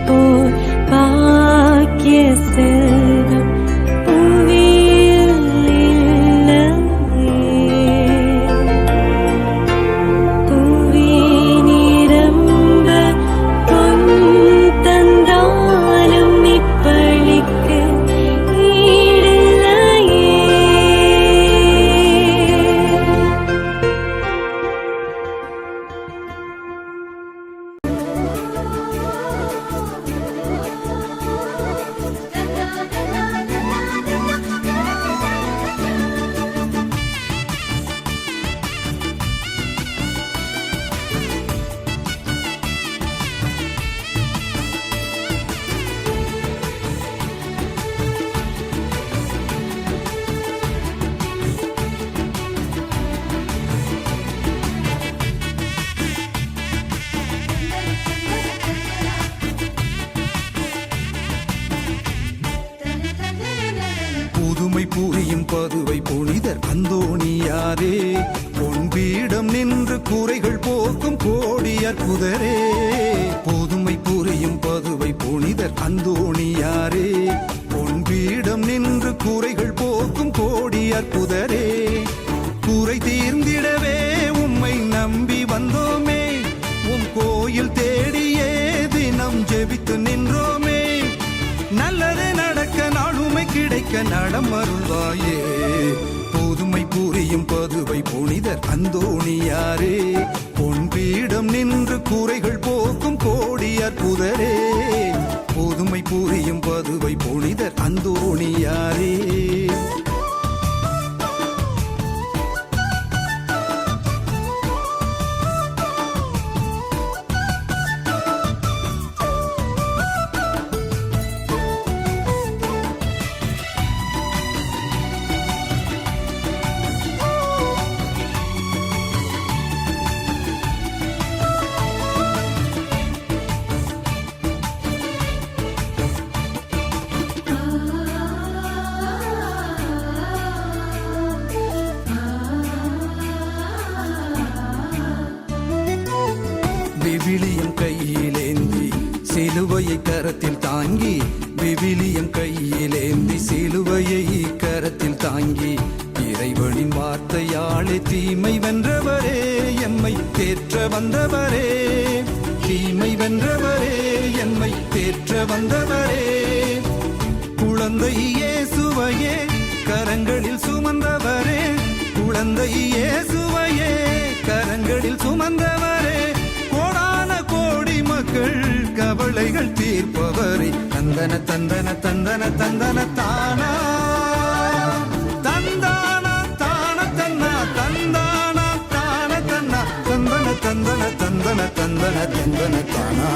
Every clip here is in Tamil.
போல் பாக்கிய செல்வம் புவியில் இல்லையே. புவி நிரம்ப பொன் தந்தாலும் இப்பளிக்கு ஈடில்லையே. புதுமை புரியும் பதுவை புனிதர் அந்தோணியாரே, பொன்பீடம் நின்று குறைகள் போக்கும் கோடி அற்புதரே. புதுமை புரியும் பதுவை புனிதர் அந்தோணியாரே, பொன்பீடம் நின்று குறைகள் போக்கும் கோடி அற்புதரே. குறை தீர்ந்திடவே உம்மை நம்பி வந்தோமே, உம் கோயில் தேடியே தினம் ஜெபித்து நின்றோமே. நல்லது நடக்க நாளுமை கிடைக்க நடம் அருள்வாயே. புதுமை புரியும் பதுவை புனிதர் அந்தோணியாரே, பொன்பீடம் நின்று குறைகள் போக்கும் கோடி அற்புதரே. புதுமை புரியும் பதுவை புனிதர் அந்தோணியாரே. விவிலியம் கையிலேந்தி சிலுவையை கரத்தில் தாங்கி, விவிலியம் கையிலேந்தி சிலுவையை கரத்தில் தாங்கி, இறைவனின் வார்த்தையாலே தீமை வென்றவரே, எம்மை தேற்ற வந்தவரே. தீமை வென்றவரே, எம்மை தேற்ற வந்தவரே. குழந்தை இயேசுவையே கரங்களில் சுமந்தவரே, குழந்தை இயேசுவையே கரங்களில் சுமந்தவரே. கோடான கோடி மக்கள் கவலைகள் தீர்ப்பவரே. தந்தன தந்தன தந்தன தந்தன தானா தந்தான தான தன்னா தந்தான தான தன்னா தந்தன தந்தன தந்தன தந்தன தந்தன தானா.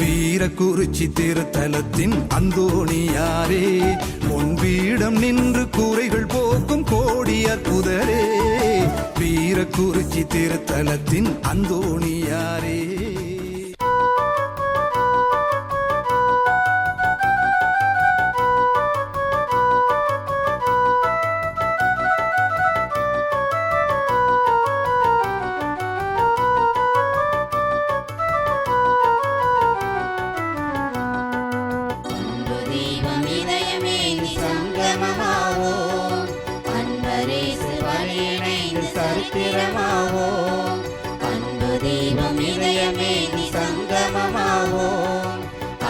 வீரக்குறிச்சி திருத்தலத்தின் அந்தோணியாரே, பொன்பீடம் நின்று குறைகள் போக்கும் கோடி அற்புதரே. வீரக்குறிச்சி திருத்தலத்தின் அந்தோணியாரே. சரித்திரமாவோம், அன்பு தெய்வம் இதயமே நீ சங்கமமாவோம்.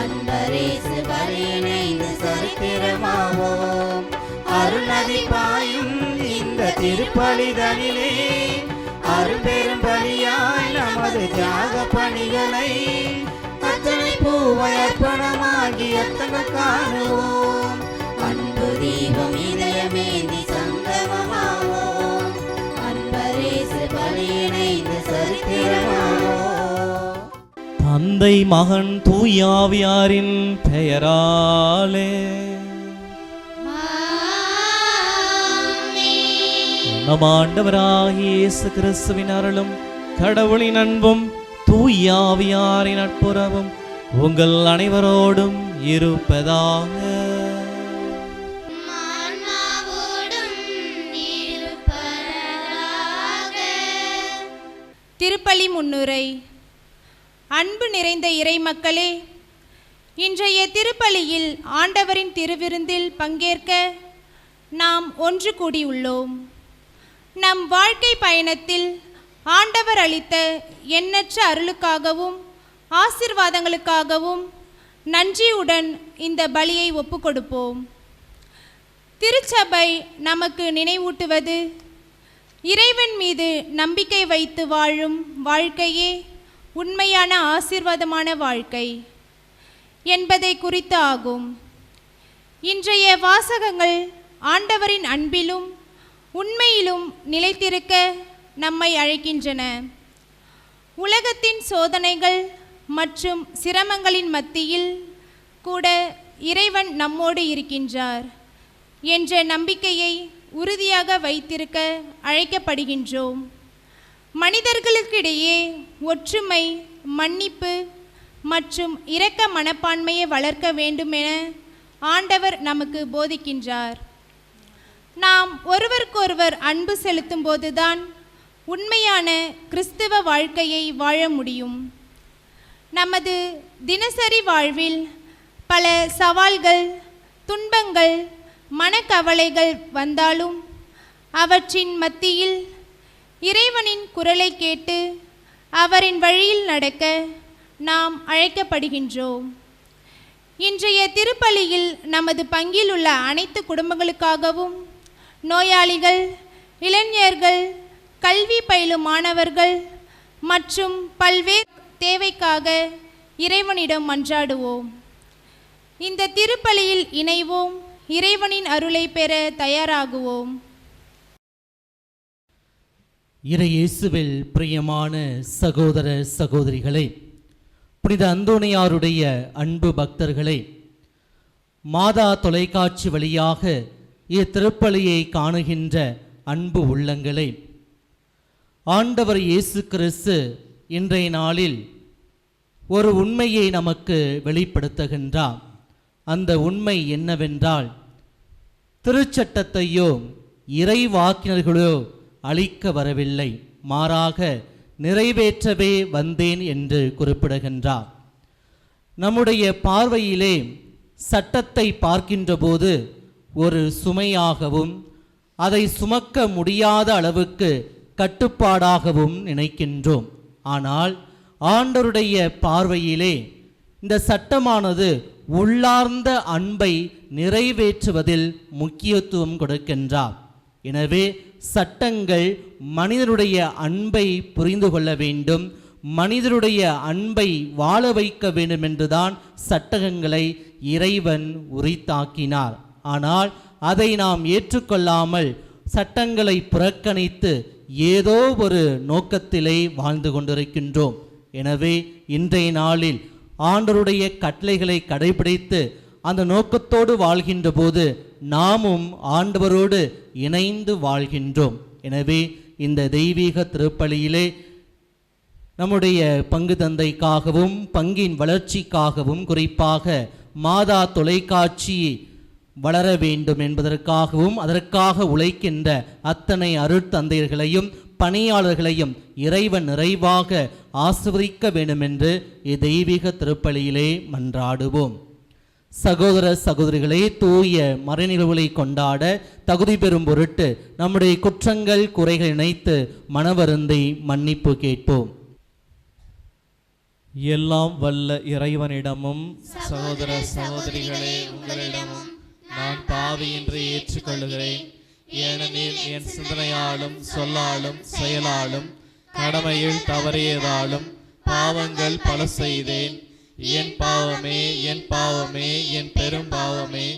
அன்பரேசு வரையிணைந்து சரித்திரமாவோம். அருள்நதி பாயும் இந்த திருப்பலிதனிலே அரும்பெரும் பலியாய் நமது தியாக பணிகளை அத்தனை பூவை அர்ப்பணமாகி அத்தனை காணுவோம். அன்பு தெய்வம் இதயமே நீ சங்கமமாவோம். தந்தை மகன் தூயாவியாரின் பெயராலே நம் ஆண்டவராகிய இயேசு கிறிஸ்துவின் அருளும் கடவுளின் அன்பும் தூயாவியாரின் நட்புறவும் உங்கள் அனைவரோடும் இருப்பதாக. திருப்பலி முன்னுரை. அன்பு நிறைந்த இறைமக்களே, இன்றைய திருப்பலியில் ஆண்டவரின் திருவிருந்தில் பங்கேற்க நாம் ஒன்று கூடியுள்ளோம். நம் வாழ்க்கை பயணத்தில் ஆண்டவர் அளித்த எண்ணற்ற அருளுக்காகவும் ஆசீர்வாதங்களுக்காகவும் நன்றியுடன் இந்த பலியை ஒப்புக்கொடுப்போம். திருச்சபை நமக்கு நினைவூட்டுவது இறைவன் மீது நம்பிக்கை வைத்து வாழும் வாழ்க்கையே உண்மையான ஆசீர்வாதமான வாழ்க்கை என்பதை குறித்து ஆகும். இன்றைய வாசகங்கள் ஆண்டவரின் அன்பிலும் உண்மையிலும் நிலைத்திருக்க நம்மை அழைக்கின்றன. உலகத்தின் சோதனைகள் மற்றும் சிரமங்களின் மத்தியில் கூட இறைவன் நம்மோடு இருக்கின்றார் என்ற நம்பிக்கையை உறுதியாக வைத்திருக்க அழைக்கப்படுகின்றோம். மனிதர்களுக்கிடையே ஒற்றுமை, மன்னிப்பு மற்றும் இரக்க மனப்பான்மையை வளர்க்க வேண்டுமென ஆண்டவர் நமக்கு போதிக்கின்றார். நாம் ஒருவருக்கொருவர் அன்பு செலுத்தும் போதுதான் உண்மையான கிறிஸ்தவ வாழ்க்கையை வாழ முடியும். நமது தினசரி வாழ்வில் பல சவால்கள், துன்பங்கள், மனக்கவலைகள் வந்தாலும் அவற்றின் மத்தியில் இறைவனின் குரலை கேட்டு அவரின் வழியில் நடக்க நாம் அழைக்கப்படுகின்றோம். இன்றைய திருப்பலியில் நமது பங்கில் உள்ள அனைத்து குடும்பங்களுக்காகவும், நோயாளிகள், இளைஞர்கள், கல்வி பயிலும் மாணவர்கள் மற்றும் பல்வேறு தேவைக்காக இறைவனிடம் மன்றாடுவோம். இந்த திருப்பலியில் இணைவோம், இறைவனின் அருளை பெற தயாராகுவோம். இறையேசுவில் பிரியமான சகோதர சகோதரிகளே, புனித அந்தோணியாருடைய அன்பு பக்தர்களே, மாதா தொலைக்காட்சி வழியாக இத்திருப்பலியை காணுகின்ற அன்பு உள்ளங்களே, ஆண்டவர் இயேசு கிறிஸ்து இன்றைய நாளில் ஒரு உண்மையை நமக்கு வெளிப்படுத்துகின்றார். அந்த உண்மை என்னவென்றால், திருச்சட்டத்தையோ இறைவாக்கினர்களோ அழிக்க வரவில்லை, மாறாக நிறைவேற்றவே வந்தேன் என்று குறிப்பிடுகின்றார். நம்முடைய பார்வையிலே சட்டத்தை பார்க்கின்ற போது ஒரு சுமையாகவும் அதை சுமக்க முடியாத அளவுக்கு கட்டுப்பாடாகவும் நினைக்கின்றோம். ஆனால் ஆண்டவருடைய பார்வையிலே இந்த சட்டமானது உள்ளார்ந்த அன்பை நிறைவேற்றுவதில் முக்கியத்துவம் கொடுக்கின்றார். எனவே சட்டங்கள் மனிதனுடைய அன்பை புரிந்து கொள்ள வேண்டும், மனிதனுடைய அன்பை வாழ வைக்க வேண்டும் என்றுதான் சட்டங்களை இறைவன் உரித்தாக்கினார். ஆனால் அதை நாம் ஏற்றுக்கொள்ளாமல் சட்டங்களை புறக்கணித்து ஏதோ ஒரு நோக்கத்திலே வாழ்ந்து கொண்டிருக்கின்றோம். எனவே இன்றைய நாளில் ஆண்டவருடைய கட்டளைகளை கடைபிடித்து அந்த நோக்கத்தோடு வாழ்கின்ற போது நாமும் ஆண்டவரோடு இணைந்து வாழ்கின்றோம். எனவே இந்த தெய்வீக திருப்பலியிலே நம்முடைய பங்கு தந்தைக்காகவும் பங்கின் வளர்ச்சிக்காகவும் குறிப்பாக மாதா தொலைக்காட்சி வளர வேண்டும் என்பதற்காகவும் அதற்காக உழைக்கின்ற அத்தனை அருட்தந்தையர்களையும் பணியாளர்களையும் இறைவன் நிறைவாக ஆசீர்வதிக்க வேண்டும் என்று தெய்வீக திருப்பலியிலே மன்றாடுவோம். சகோதர சகோதரிகளே, தூய மறைநிகழ்வுகளை கொண்டாட தகுதி பெறும் பொருட்டு நம்முடைய குற்றங்கள் குறைகள் இணைத்து மனவருந்தை மன்னிப்பு கேட்போம். எல்லாம் வல்ல இறைவனிடமும் சகோதர சகோதரிகளே உங்களிடமும் நான் பாவி என்று ஏற்றுக்கொள்கிறேன். ஏனெனில் என் சிந்தனையாலும் சொல்லாலும் செயலாலும் கடமையில் தவறியதாலும் பாவங்கள் பல செய்தேன். என் பாவமே, என் பாவமே, என் பெரும் பாவமே.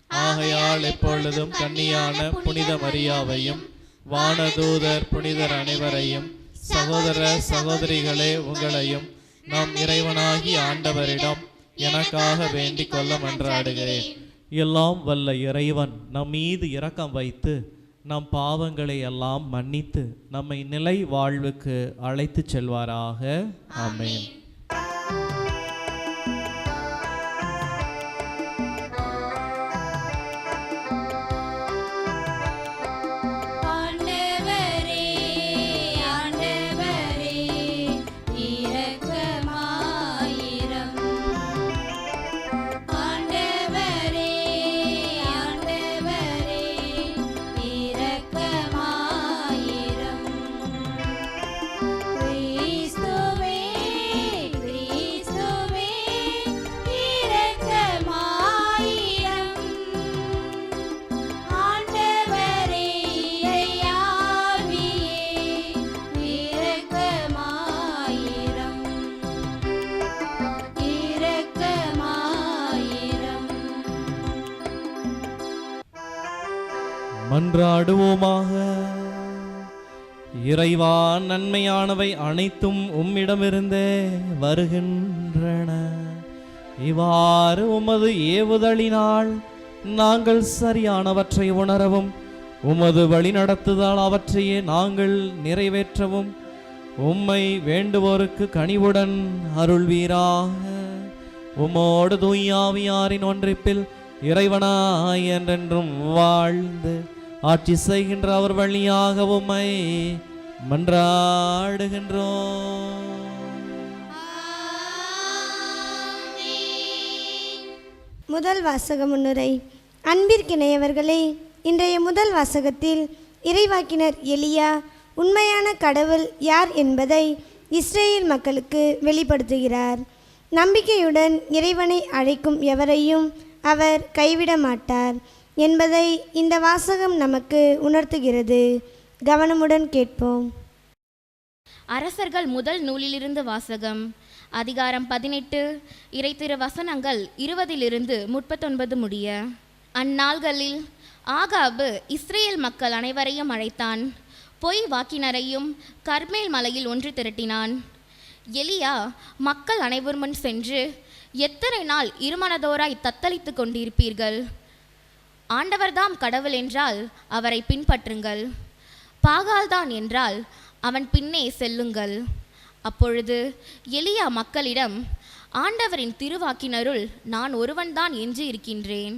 ஆகையால் எப்பொழுதும் கன்னியான புனித மரியாவையும் வானதூதர் புனிதர் அனைவரையும் சகோதர சகோதரிகளே உங்களையும் நம் இறைவனாகி ஆண்டவரிடம் எனக்காக வேண்டிக் கொள்ள மன்றாடுகிறேன். எல்லாம் வல்ல இறைவன் நம் மீது இரக்கம் வைத்து நம் பாவங்களை எல்லாம் மன்னித்து நம்மை நிலை வாழ்வுக்கு அழைத்து செல்வாராக. ஆமென். ஆண்டவரே, ஆண்டவரே, இரக்கமாயிரும். மன்றாடுவோமாக. இறைவா, நன்மையானவை அனைத்தும் உம்மிடமிருந்தே வருகின்றன. இவ்வாறு உமது ஏவுதலினால் நாங்கள் சரியானவற்றை உணரவும் உமது வழிநடத்துதல் அவற்றையே நாங்கள் நிறைவேற்றவும் உம்மை வேண்டுவோருக்கு கனிவுடன் அருள்வீராக. உம்மோடு தூயாவியாரின் ஒன்றிப்பில் இறைவனாய் என்றென்றும் வாழ்ந்து ஆட்சி செய்கின்ற அவர் வழியாக உம்மை மன்றாடுகின்றோம். முதல் வாசக முன்னுரை. அன்பிற்கிணையவர்களே, இன்றைய முதல் வாசகத்தில் இறைவாக்கினர் எலியா உண்மையான கடவுள் யார் என்பதை இஸ்ரேல் மக்களுக்கு வெளிப்படுத்துகிறார். நம்பிக்கையுடன் இறைவனை அழைக்கும் எவரையும் அவர் கைவிட மாட்டார் என்பதை இந்த வாசகம் நமக்கு உணர்த்துகிறது. கவனமுடன் கேட்போம். அரசர்கள் முதல் நூலிலிருந்து வாசகம். அதிகாரம் 18, இறைத்திரு வசனங்கள் 20-39 முடிய. அந்நாள்களில் ஆகாபு இஸ்ரேல் மக்கள் அனைவரையும் அழைத்தான். பொய் வாக்கினரையும் கர்மேல் மலையில் ஒன்று திரட்டினான். எலியா மக்கள் அனைவர் முன் சென்று, எத்தனை நாள் இருமனதோராய் தத்தளித்து கொண்டிருப்பீர்கள்? ஆண்டவர்தாம் கடவுள் என்றால் அவரை பின்பற்றுங்கள், பாகால்தான் என்றால் அவன் பின்னே செல்லுங்கள். அப்பொழுது எலியா மக்களிடம், ஆண்டவரின் திருவாக்கினருள் நான் ஒருவன்தான் என்று இருக்கின்றேன்.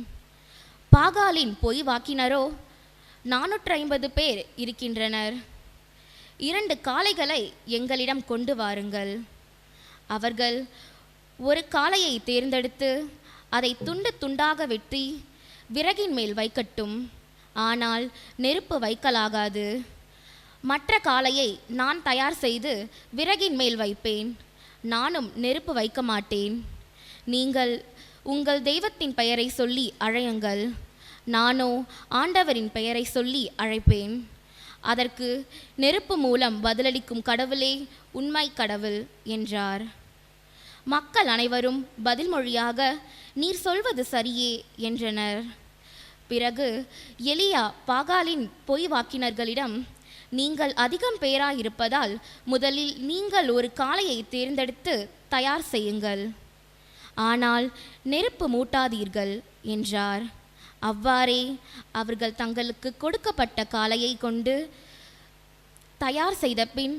பாகாலின் பொய் வாக்கினரோ 450 பேர் இருக்கின்றனர். 2 காளைகளை எங்களிடம் கொண்டு வாருங்கள். அவர்கள் ஒரு காளையை தேர்ந்தெடுத்து அதை துண்டு துண்டாக வெட்டி விறகின் மேல் வைக்கட்டும், ஆனால் நெருப்பு வைக்கலாகாது. மற்ற காளையை நான் தயார் செய்து விறகின் மேல் வைப்பேன், நானும் நெருப்பு வைக்க மாட்டேன். நீங்கள் உங்கள் தெய்வத்தின் பெயரை சொல்லி அழையுங்கள், நானோ ஆண்டவரின் பெயரை சொல்லி அழைப்பேன். அதற்கு நெருப்பு மூலம் பதிலளிக்கும் கடவுளே உண்மை கடவுள் என்றார். மக்கள் அனைவரும் பதில் மொழியாக, நீர் சொல்வது சரியே என்றனர். பிறகு எலியா பாகாலின் பொய் வாக்கினர்களிடம், நீங்கள் அதிகம் பேராயிருப்பதால் முதலில் நீங்கள் ஒரு காளையை தேர்ந்தெடுத்து தயார் செய்யுங்கள், ஆனால் நெருப்பு மூட்டாதீர்கள் என்றார். அவ்வாறே அவர்கள் தங்களுக்கு கொடுக்கப்பட்ட காளையை கொண்டு தயார் செய்த பின்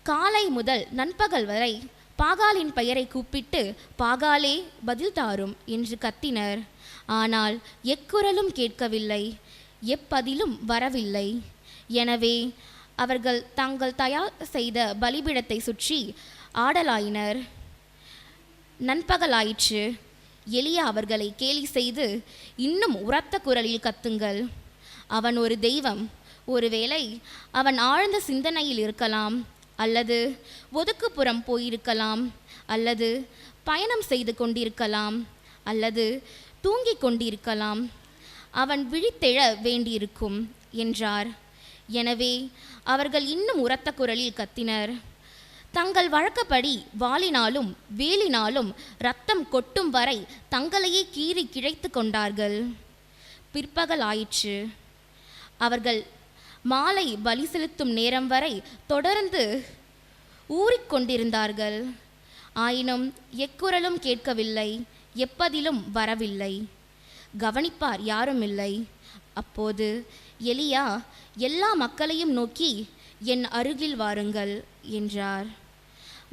காலை முதல் நண்பகல் வரை பாகாலின் பெயரை கூப்பிட்டு, பாகாலே பதில் தாரும் என்று கத்தினர். ஆனால் எக்குரலும் கேட்கவில்லை, எப்பதிலும் வரவில்லை. எனவே அவர்கள் தாங்கள் தயார் செய்த பலிபீடத்தை சுற்றி ஆடலாயினர். நண்பகலாயிற்று. எலியா அவர்களை கேலி செய்து, இன்னும் உரத்த குரலில் கத்துங்கள், அவன் ஒரு தெய்வம். ஒருவேளை அவன் ஆழ்ந்த சிந்தனையில் இருக்கலாம், அல்லது ஒதுக்குப்புறம் போயிருக்கலாம், அல்லது பயணம் செய்து கொண்டிருக்கலாம், அல்லது தூங்கிக் கொண்டிருக்கலாம். அவன் விழித்தெழ வேண்டியிருக்கும் என்றார். எனவே அவர்கள் இன்னும் உரத்த குரலில் கத்தினர். தங்கள் வழக்கப்படி வாளினாலும் வேலினாலும் இரத்தம் கொட்டும் வரை தங்களையே கீறி கிழைத்து கொண்டார்கள். பிற்பகல் ஆயிற்று. அவர்கள் மாலை பலி செலுத்தும் நேரம் வரை தொடர்ந்து ஊறிக்கொண்டிருந்தார்கள். ஆயினும் எக்குரலும் கேட்கவில்லை, எப்பதிலும் வரவில்லை. கவனிப்பார் யாரும் இல்லை. அப்போது எலியா எல்லா மக்களையும் நோக்கி, என் அருகில் வாருங்கள் என்றார்.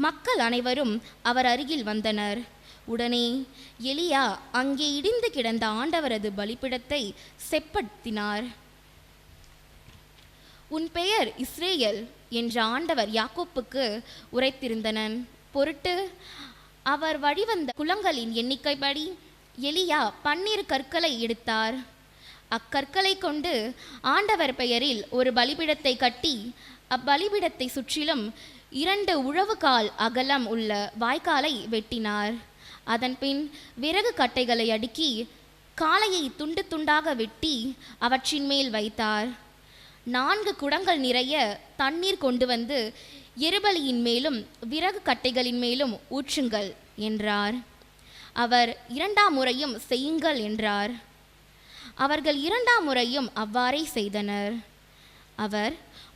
மக்கள் அனைவரும் அவர் அருகில் வந்தனர். உடனே எலியா அங்கே இடிந்து கிடந்த ஆண்டவரது பலிபீடத்தை செப்படுத்தினார். உன் பெயர் இஸ்ரேல் என்ற ஆண்டவர் யாக்கோப்புக்கு உரைத்திருந்தனன் பொருட்டு அவர் வழிவந்த குலங்களின் எண்ணிக்கைப்படி எலியா 12 கற்களை எடுத்தார். அக்கற்களை கொண்டு ஆண்டவர் பெயரில் ஒரு பலிபீடத்தை கட்டி அப்பலிபீடத்தை சுற்றிலும் 2 உழவுகால் அகலம் உள்ள வாய்க்காலை வெட்டினார். அதன்பின் விறகு கட்டைகளை அடுக்கி காளையை துண்டு துண்டாக வெட்டி அவற்றின் மேல் வைத்தார். 4 குடங்கள் நிறைய தண்ணீர் கொண்டு வந்து எருபலியின் மேலும் விறகு கட்டைகளின் மேலும் ஊற்றுங்கள் என்றார். அவர் 2ஆம் முறையும் செய்யுங்கள் என்றார். அவர்கள் 2ஆம் முறையும் அவ்வாறே செய்தனர். அவர்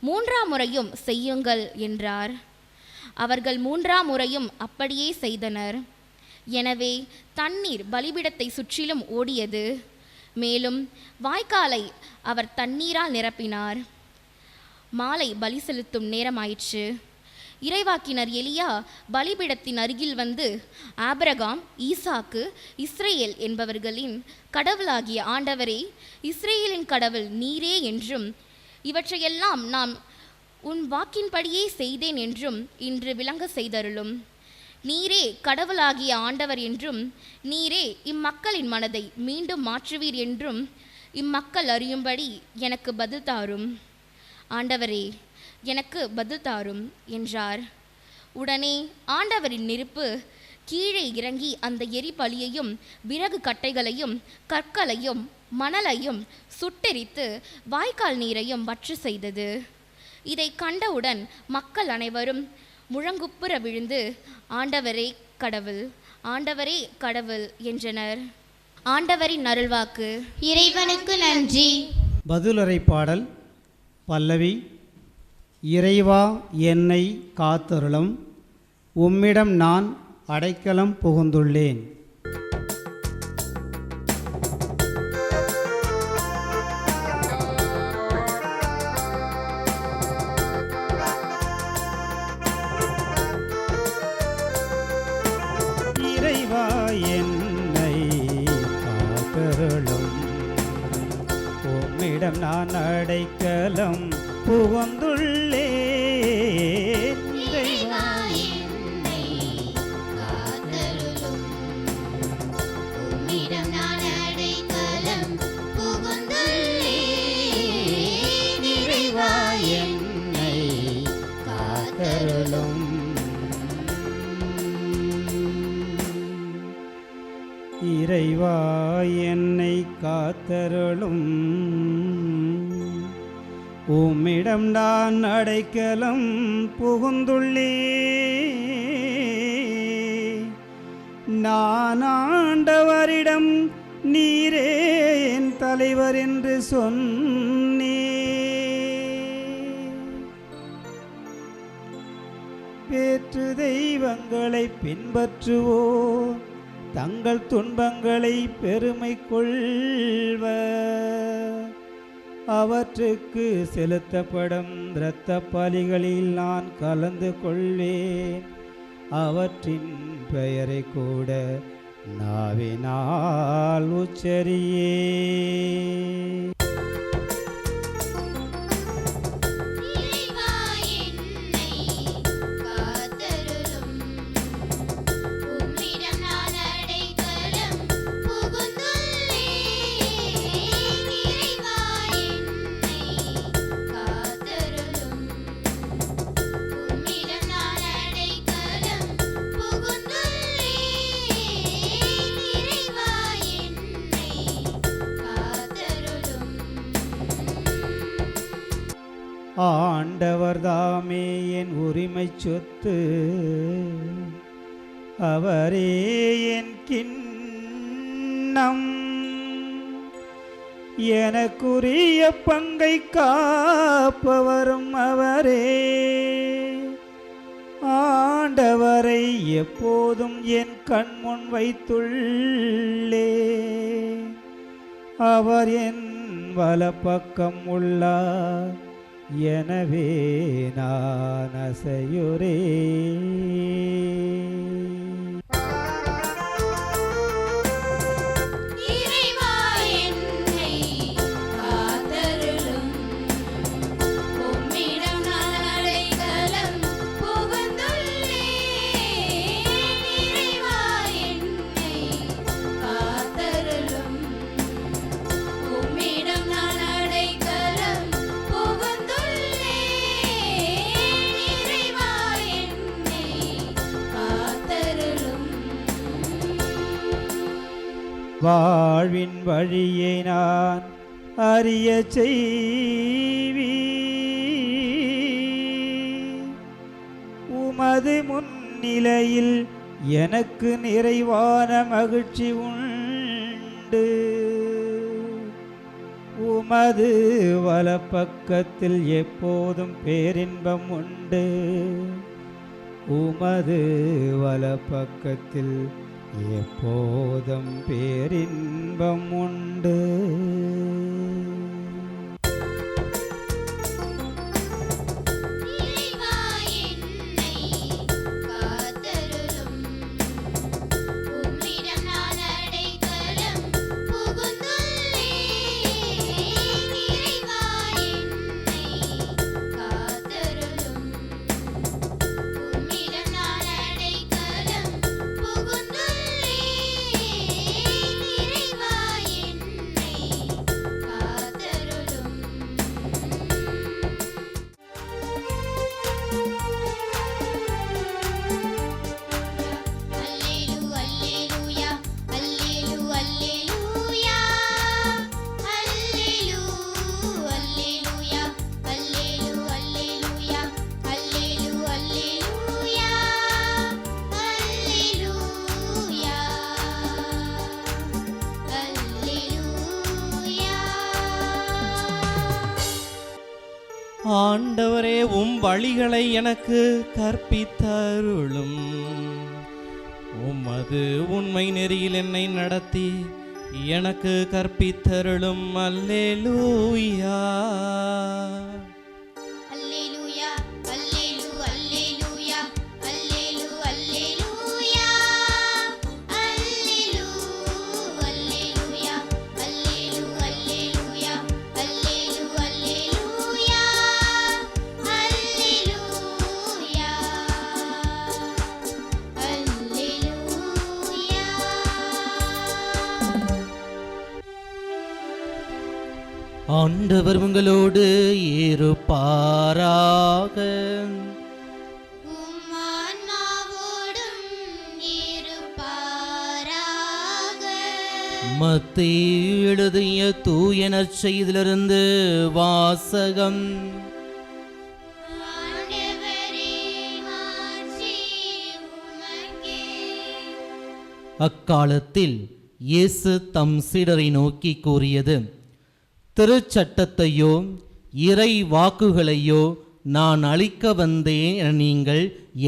3ஆம் முறையும் செய்யுங்கள் என்றார். அவர்கள் 3ஆம் முறையும் அப்படியே செய்தனர். எனவே தண்ணீர் பலிபீடத்தை சுற்றிலும் ஓடியது. மேலும் வாய்க்காலை அவர் தண்ணீரால் நிரப்பினார். மாலை பலி செலுத்தும் நேரமாயிற்று. இறைவாக்கினர் எலியா பலிபீடத்தின் அருகில் வந்து, ஆபிரகாம், ஈசாக்கு, இஸ்ரேல் என்பவர்களின் கடவுளாகிய ஆண்டவரே, இஸ்ரேலின் கடவுள் நீரே என்றும், இவற்றையெல்லாம் நான் உன் வாக்கின்படியே செய்தேன் என்றும் இன்று விளங்க செய்தருளும். நீரே கடவுளாகிய ஆண்டவர் என்றும், நீரே இம்மக்களின் மனதை மீண்டும் மாற்றுவீர் என்றும் இம்மக்கள் அறியும்படி எனக்கு பதில் தாரும். ஆண்டவரே, எனக்கு பதில் தாரும் என்றார். உடனே ஆண்டவரின் நெருப்பு கீழே இறங்கி அந்த எரிபலியையும் விறகு கட்டைகளையும் கற்களையும் மணலையும் சுட்டெரித்து வாய்க்கால் நீரையும் வற்று செய்தது. இதை கண்டவுடன் மக்கள் அனைவரும் முழங்குப்புற விழுந்து, ஆண்டவரே கடவுள், ஆண்டவரே கடவுள் என்றனர். ஆண்டவரின் அருள்வாக்கு. இறைவனுக்கு நன்றி. பதிலுரை பாடல் பல்லவி. இறைவா என்னை காத்தருளும், உம்மிடம் நான் அடைக்கலம் புகுந்துள்ளேன். இறைவா என்னை காத்தருளும், உம்மிடம் நான் அடைக்கலம் புகுந்துள்ளேன். இறைவா என்னை காத்தருளும், உம்மிடம் நான் அடைக்கலம் புகுந்துள்ளேன். இறைவா என்னை காத்தருளும். இறைவா என்னை காத்தருளும், உம்மிடம் நான் அடைக்கலம் புகுந்துள்ளேன். நான் ஆண்டவரிடம் நீரே என் தலைவர் என்று சொன்னேன். வேற்று தெய்வங்களை பின்பற்றுவோர் தங்கள் துன்பங்களை பெருமை கொள்வர். அவற்றுக்கு செலுத்தப்படும் இரத்த பலிகளில் நான் கலந்து கொள்வேன். அவற்றின் பெயரை கூட நாவினால் உச்சரியே. ஆண்டவர் தாமே என் உரிமை சொத்து, அவரே என் கிண்ணம். எனக்குரிய பங்கை காப்பவரும் அவரே. ஆண்டவரை எப்போதும் என் கண்முன் வைத்துள்ளே. அவர் என் வலப்பக்கம் உள்ளார், எனவே நான் அசையுரே. இறைவா என்னை காத்தருளும், உம்மிடம் நான் அடைக்கலம் புகுந்துள்ளேன். இறைவா என்னை காத்தருளும், உம்மிடம் நான் அடைக்கலம் வாழ்வின் வழியை நான் அறிய செய்வி. உமது முன்னிலையில் எனக்கு நிறைவான மகிழ்ச்சி உண்டு. உமது வலப்பக்கத்தில் எப்போதும் பேரின்பம் உண்டு. உமது வலப்பக்கத்தில் எப்போதும் பேரின்பம் உண்டு. இறைவா என்னை காத்தருளும். உம்மிடம் நான் அடைக்கலம் புகுந்துள்ளேன். இறைவா என்னை காத்தருளும். உம்மிடம் நான் அடைக்கலம் புகுந்துள்ளேன். இறைவா என்னை காத்தருளும். அல்லேலூயா அல்லேலூயா அல்லேலூயா அல்லேலூயா அல்லேலூயா அல்லேலூயா அல்லேலூயா ஆண்டவரே, உம் வழிகளை எனக்கு கற்பித்தருளும். உமது உண்மை நெறியில் என்னை நடத்தி எனக்கு கற்பித்தருளும். அல்லேலூயா. அல்லேலூயா அல்லேலூயா அல்லேலூயா அல்லேலூயா அல்லேலூயா அல்லேலூயா அல்லேலூயா அல்லேலூயா அல்லேலூயா ஆண்டவர் உங்களோடு இருப்பாராக. உம் ஆன்மாவோடும் இருப்பாராக. மத்தேயு எழுதிய தூய நற்செய்தியிலிருந்து வாசகம். ஆண்டவரே, மாட்சி உமக்கே. அக்காலத்தில் இயேசு தம் சீடரை நோக்கி கூறியது: திருச்சட்டத்தையோ இறை வாக்குகளையோ நான் அழிக்க வந்தேன் என நீங்கள்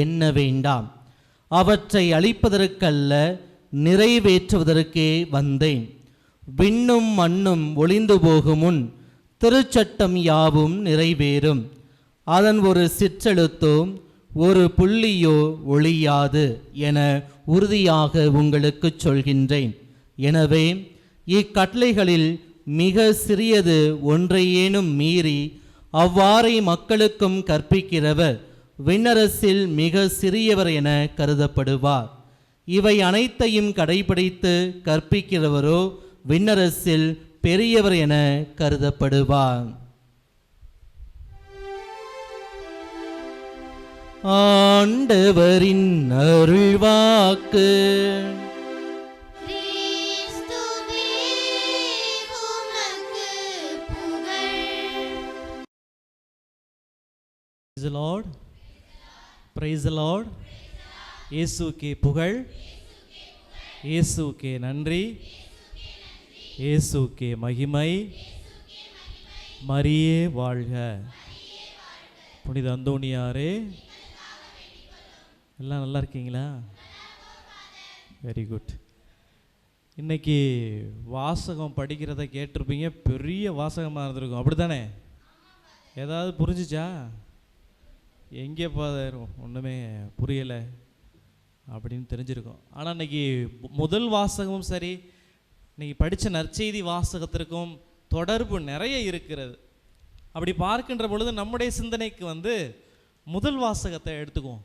எண்ண வேண்டாம். அவற்றை அழிப்பதற்கல்ல, நிறைவேற்றுவதற்கே வந்தேன். விண்ணும் மண்ணும் ஒளிந்து போகும் முன் திருச்சட்டம் யாவும் நிறைவேறும். அதன் ஒரு சிற்றெழுத்தோ ஒரு புள்ளியோ ஒழியாது என உறுதியாக உங்களுக்கு சொல்கின்றேன். எனவே இக்கட்டளைகளில் மிக சிறியது ஒன்றையேனும் மீறி அவ்வாறே மக்களுக்கும் கற்பிக்கிறவர் விண்ணரசில் மிக சிறியவர் என கருதப்படுவார். இவை அனைத்தையும் கடைபிடித்து கற்பிக்கிறவரோ விண்ணரசில் பெரியவர் என கருதப்படுவார். ஆண்டவரின் அருள்வாக்கு. கிறிஸ்துவே, உமக்கு புகழ். Praise the Lord. Praise the Lord. இயேசுவுக்கே புகழ், இயேசுவுக்கே நன்றி, இயேசுவுக்கே மகிமை. மரியே வாழ்க. புனித அந்தோணியாரே, எல்லாம் நல்லா இருக்கீங்களா? Very good. இன்னைக்கு வாசகம் படிக்கிறத கேட்டிருப்பீங்க. பெரிய வாசகமாக இருந்திருக்கும், அப்படி தானே? ஏதாவது புரிஞ்சிச்சா? எங்கே பாதாரும் ஒன்றுமே புரியலை அப்படின்னு தெரிஞ்சிருக்கும். ஆனால் இன்னைக்கு முதல் வாசகமும் சரி, இன்னைக்கு படித்த நற்செய்தி வாசகத்திற்கும் தொடர்பு நிறைய இருக்கிறது. அப்படி பார்க்கின்ற பொழுது நம்முடைய சிந்தனைக்கு முதல் வாசகத்தை எடுத்துக்குவோம்.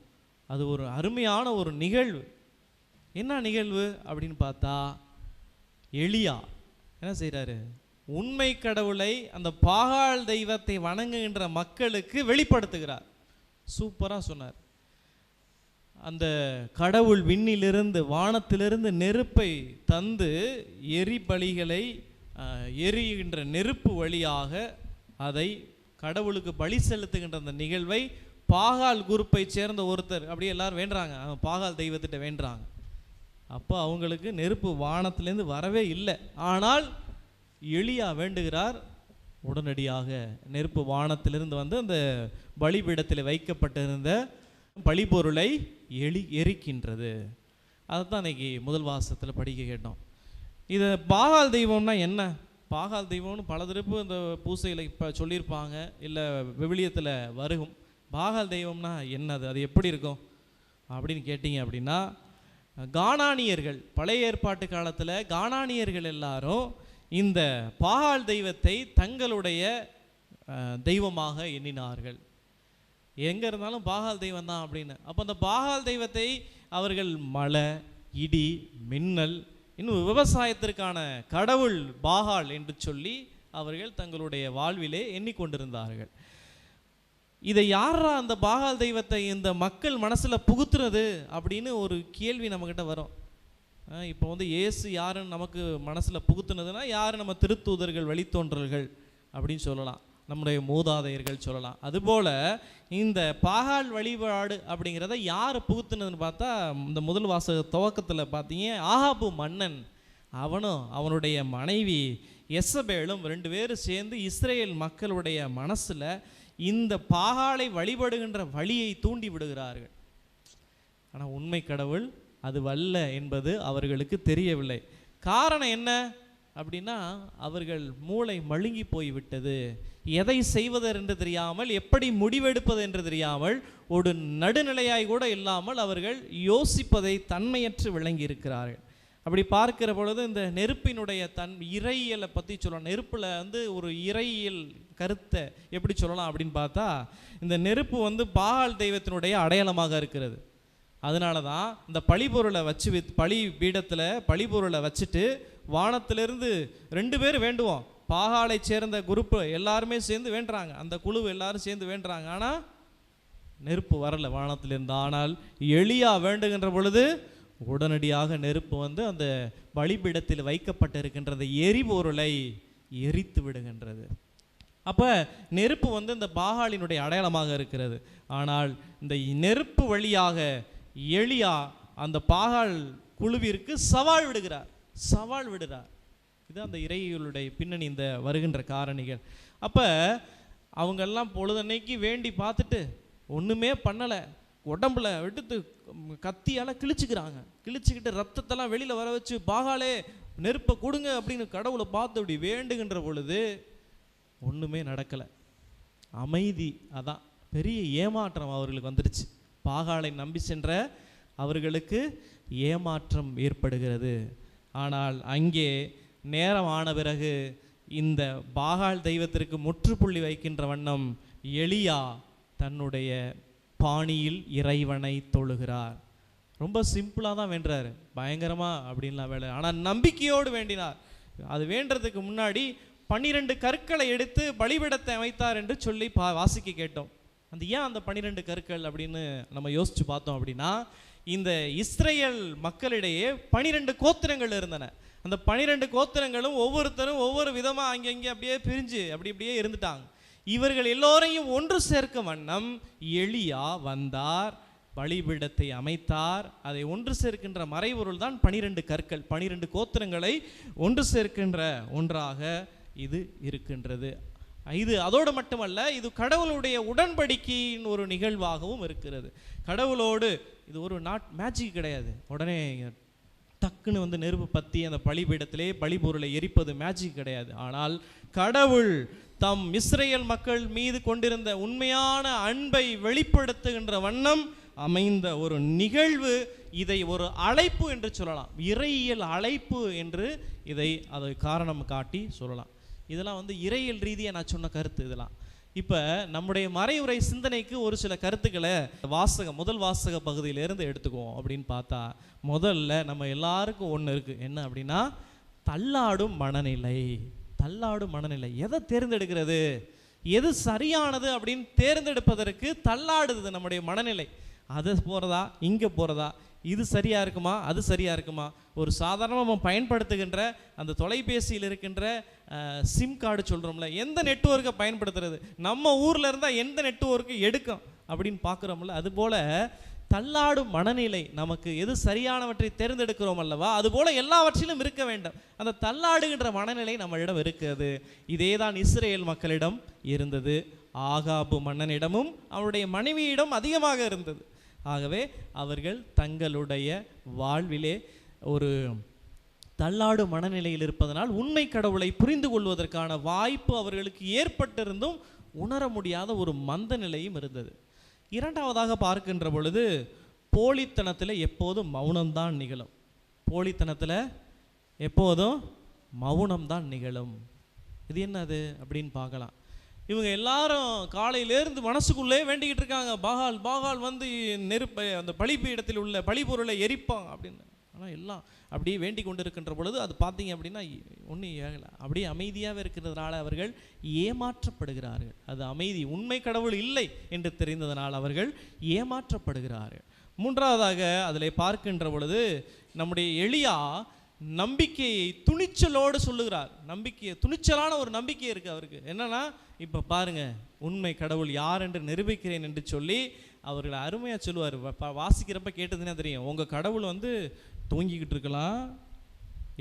அது ஒரு அருமையான ஒரு நிகழ்வு. என்ன நிகழ்வு அப்படின்னு பார்த்தா, எலியா என்ன செய்கிறாரு? உண்மை கடவுளை, அந்த பாகால் தெய்வத்தை வணங்குகின்ற மக்களுக்கு வெளிப்படுத்துகிறார். சூப்பராக சொன்னார். அந்த கடவுள் விண்ணிலிருந்து, வானத்திலிருந்து நெருப்பை தந்து எரிபலிகளை எரிகின்ற நெருப்பு வழியாக அதை கடவுளுக்கு பலி செலுத்துகின்ற அந்த நிகழ்வை பாகால் குரூப்பை சேர்ந்த ஒருத்தர் அப்படியே எல்லாரும் வேண்டுறாங்க. பாகால் தெய்வத்திட்ட வேண்டுறாங்க. அப்போ அவங்களுக்கு நெருப்பு வானத்திலேருந்து வரவே இல்லை. ஆனால் எலியா வேண்டுகிறார், உடனடியாக நெருப்பு வானத்திலிருந்து வந்து அந்த பலிபீடத்தில் வைக்கப்பட்டிருந்த பலிபொருளை எரிக்கின்றது. அதை தான் இன்னைக்கு முதல் வாசகத்தில் படிக்க கேட்டோம். இதை பாகால் தெய்வம்னா என்ன? பாகால் தெய்வம்னு பல திருப்பு இந்த பூசையில் இப்போ சொல்லியிருப்பாங்க, இல்லை விவிலியத்தில் வருகும். பாகால் தெய்வம்னா என்னது, அது எப்படி இருக்கும் அப்படின்னு கேட்டிங்க அப்படின்னா, கானானியர்கள் பழைய ஏற்பாட்டு காலத்தில் கானானியர்கள் எல்லாரும் இந்த பாகால் தெய்வத்தை தங்களுடைய தெய்வமாக எண்ணினார்கள். எங்கே இருந்தாலும் பாகால் தெய்வம் தான் அப்படின்னு. அப்போ அந்த பாகால் தெய்வத்தை அவர்கள் மழை, இடி, மின்னல், இன்னும் விவசாயத்திற்கான கடவுள் பாகால் என்று சொல்லி அவர்கள் தங்களுடைய வாழ்விலே எண்ணிக்கொண்டிருந்தார்கள். இதை யாரா அந்த பாகால் தெய்வத்தை இந்த மக்கள் மனசில் புகுத்துறது அப்படின்னு ஒரு கேள்வி நம்மக்கிட்ட வரும். இப்போ வந்து இயேசு யாருன்னு நமக்கு மனசில் புகுத்துனதுன்னா யார்? நம்ம திருத்தூதர்கள், வழித்தோன்றல்கள் அப்படின்னு சொல்லலாம், நம்முடைய மூதாதையர்கள் சொல்லலாம். அதுபோல் இந்த பாகால் வழிபாடு அப்படிங்கிறத யார் புகுத்துனதுன்னு பார்த்தா, இந்த முதல் வாசக துவக்கத்தில் பார்த்தீங்க, ஆகாபு மன்னன் அவனும் அவனுடைய மனைவி எசபேலும் 2 பேரும் சேர்ந்து இஸ்ரேல் மக்களுடைய மனசில் இந்த பாகாலை வழிபடுகின்ற வழியை தூண்டி விடுகிறார்கள். ஆனால் உண்மை கடவுள் அது வல்ல என்பது அவர்களுக்கு தெரியவில்லை. காரணம் என்ன அப்படின்னா, அவர்கள் மூளை மழுங்கி போய்விட்டது. எதை செய்வது என்று தெரியாமல், எப்படி முடிவெடுப்பது என்று தெரியாமல், ஒரு நடுநிலையாய் கூட இல்லாமல் அவர்கள் யோசிப்பதை தன்மையற்று விளங்கி இருக்கிறார்கள். அப்படி பார்க்கிற பொழுது இந்த நெருப்பினுடைய இறையியலை பற்றி சொல்லலாம். நெருப்பில் வந்து ஒரு இறையியல் கருத்தை எப்படி சொல்லலாம் அப்படின்னு பார்த்தா, இந்த நெருப்பு வந்து பாகால் தெய்வத்தினுடைய அடையாளமாக இருக்கிறது. அதனால தான் இந்த பழிபொருளை வச்சு பழி பீடத்தில் பழிபொருளை வச்சுட்டு வானத்திலிருந்து 2 பேர் வேண்டுவோம். பாகாலை சேர்ந்த குரூப்பு எல்லாருமே சேர்ந்து வேண்டுறாங்க, அந்த குழு எல்லாரும் சேர்ந்து வேண்டுறாங்க. ஆனால் நெருப்பு வரல வானத்திலிருந்து. ஆனால் எலியா வேண்டுகின்ற பொழுது உடனடியாக நெருப்பு வந்து அந்த பலிபீடத்தில் வைக்கப்பட்டிருக்கின்ற எரிபொருளை எரித்து விடுகின்றது. அப்போ நெருப்பு வந்து இந்த பாகாலினுடைய அடையாளமாக இருக்கிறது. ஆனால் இந்த நெருப்பு வழியாக எலியா அந்த பாகால் குழுவிற்கு சவால் விடுகிறார். இது அந்த இறையியலுடைய பின்னணி, இந்த வருகின்ற காரணிகள். அப்போ அவங்கெல்லாம் பொழுதன்னைக்கு வேண்டி பார்த்துட்டு ஒன்றுமே பண்ணலை, உடம்புல விட்டு கத்தியால் கிழிச்சுக்கிட்டு ரத்தத்தெல்லாம் வெளியில் வர வச்சு, பாகாலே நெருப்பை கொடுங்க அப்படின்னு கடவுளை பார்த்து அப்படி வேண்டுகின்ற பொழுது ஒன்றுமே நடக்கலை. அமைதி. அதான் பெரிய ஏமாற்றம் அவர்களுக்கு வந்துடுச்சு. பாகாலை நம்பி சென்ற அவர்களுக்கு ஏமாற்றம் ஏற்படுகிறது. ஆனால் அங்கே நேரம் ஆன பிறகு இந்த பாகால் தெய்வத்திற்கு முற்றுப்புள்ளி வைக்கின்ற வண்ணம் எலியா தன்னுடைய பாணியில் இறைவனை தொழுகிறார். ரொம்ப சிம்பிளாக தான் வேண்டுறாரு, பயங்கரமாக அப்படின்லாம் வேலை. ஆனால் நம்பிக்கையோடு வேண்டினார். அது வேண்டதுக்கு முன்னாடி 12 கற்களை எடுத்து பலிபீடத்தை அமைத்தார் என்று சொல்லி வாசிக்க கேட்டோம். அந்த ஏன் அந்த 12 கற்கள் அப்படின்னு நம்ம யோசிச்சு பார்த்தோம் அப்படின்னா, இந்த இஸ்ரேல் மக்களிடையே 12 கோத்திரங்கள் இருந்தன. அந்த 12 கோத்திரங்களும் ஒவ்வொருத்தரும் ஒவ்வொரு விதமாக அங்கங்கே அப்படியே பிரிஞ்சு அப்படியே இருந்துட்டாங்க. இவர்கள் எல்லோரையும் ஒன்று சேர்க்க வண்ணம் எலியா வந்தார், பலிபீடத்தை அமைத்தார். அதை ஒன்று சேர்க்கின்ற மறைபொருள் தான் 12 கற்கள். 12 கோத்திரங்களை ஒன்று சேர்க்கின்ற ஒன்றாக இது இருக்கின்றது. இது அதோடு மட்டுமல்ல, இது கடவுளுடைய உடன்படிக்கையின் ஒரு நிகழ்வாகவும் இருக்கிறது. கடவுளோடு இது ஒரு மேஜிக் கிடையாது. உடனே டக்குன்னு வந்து நெருப்பு பற்றி அந்த பலிபீடத்திலே பலிபொருளை எரிப்பது மேஜிக் கிடையாது. ஆனால் கடவுள் தம் இஸ்ரேல் மக்கள் மீது கொண்டிருந்த உண்மையான அன்பை வெளிப்படுத்துகின்ற வண்ணம் அமைந்த ஒரு நிகழ்வு. இதை ஒரு அழைப்பு என்று சொல்லலாம், இறையியல் அழைப்பு என்று இதை அதை காரணம் காட்டி சொல்லலாம். இதெல்லாம் வந்து இறையியல் ரீதியாக நான் சொன்ன கருத்து. இதெல்லாம் இப்போ நம்முடைய மறையுரை சிந்தனைக்கு ஒரு சில கருத்துக்களை முதல் வாசக பகுதியிலேருந்து எடுத்துக்குவோம். அப்படின்னு பார்த்தா, முதல்ல நம்ம எல்லாருக்கும் ஒன்று இருக்குது. என்ன அப்படின்னா, தள்ளாடும் மனநிலை. எதை தேர்ந்தெடுக்கிறது, எது சரியானது அப்படின்னு தேர்ந்தெடுப்பதற்கு தள்ளாடுது நம்முடைய மனநிலை. அது போகிறதா, இங்கே போகிறதா, இது சரியாக இருக்குமா, அது சரியாக இருக்குமா. ஒரு சாதாரணமாக நம்ம பயன்படுத்துகின்ற அந்த தொலைபேசியில் இருக்கின்ற சிம் கார்டு சொல்கிறோம்ல, எந்த நெட்வொர்க்கை பயன்படுத்துறது, நம்ம ஊரில் இருந்தால் எந்த நெட்வொர்க்கு எடுக்கும் அப்படின்னு பார்க்குறோம்ல. அதுபோல் தள்ளாடும் மனநிலை, நமக்கு எது சரியானவற்றை தேர்ந்தெடுக்கிறோம் அல்லவா, அதுபோல எல்லாவற்றிலும் இருக்க வேண்டும். அந்த தள்ளாடுகின்ற மனநிலை நம்மளிடம் இருக்கிறது. இதே தான் இஸ்ரேல் மக்களிடம் இருந்தது. ஆகாபு மன்னனிடமும் அவருடைய மனைவியிடம் அதிகமாக இருந்தது. ஆகவே அவர்கள் தங்களுடைய வாழ்விலே ஒரு தள்ளாடும் மனநிலையில் இருப்பதனால் உண்மை கடவுளை புரிந்து கொள்வதற்கான வாய்ப்பு அவர்களுக்கு ஏற்பட்டிருந்தும் உணர முடியாத ஒரு மந்த நிலையும் இருந்தது. இரண்டாவதாக பார்க்கின்ற பொழுது போலித்தனத்தில் எப்போதும் மௌனம்தான் நிகழும். போலித்தனத்தில் எப்போதும் மௌனம்தான் நிகழும். இது என்னது அப்படின்னு பார்க்கலாம். இவங்க எல்லாரும் காலையிலேருந்து மனசுக்குள்ளே வேண்டிக்கிட்டு இருக்காங்க, பாகால் பாகால் வந்து நெருப்பை அந்த பலிபீடத்தில் உள்ள பலிபொருளை எரிப்பாங்க அப்படின்னு. ஆனால் எல்லாம் அப்படியே வேண்டி கொண்டு இருக்கின்ற பொழுது அது பார்த்தீங்க அப்படின்னா ஒன்றும் ஏகலை, அப்படியே அமைதியாக இருக்கிறதுனால அவர்கள் ஏமாற்றப்படுகிறார்கள். அது அமைதி, உண்மை கடவுள் இல்லை என்று தெரிந்ததனால் அவர்கள் ஏமாற்றப்படுகிறார்கள். மூன்றாவதாக அதில் பார்க்கின்ற பொழுது நம்முடைய எலியா நம்பிக்கையை துணிச்சலோடு சொல்லுகிறார். நம்பிக்கையை, துணிச்சலான ஒரு நம்பிக்கை இருக்குது அவருக்கு. என்னன்னா, இப்போ பாருங்க, உண்மை கடவுள் யார் என்று நிரூபிக்கிறேன் என்று சொல்லி அவர்களை அருமையாக சொல்லுவார். வாசிக்கிறப்ப கேட்டதுன்னா தெரியும், உங்கள் கடவுள் வந்து தூங்கிக்கிட்டு இருக்கலாம்,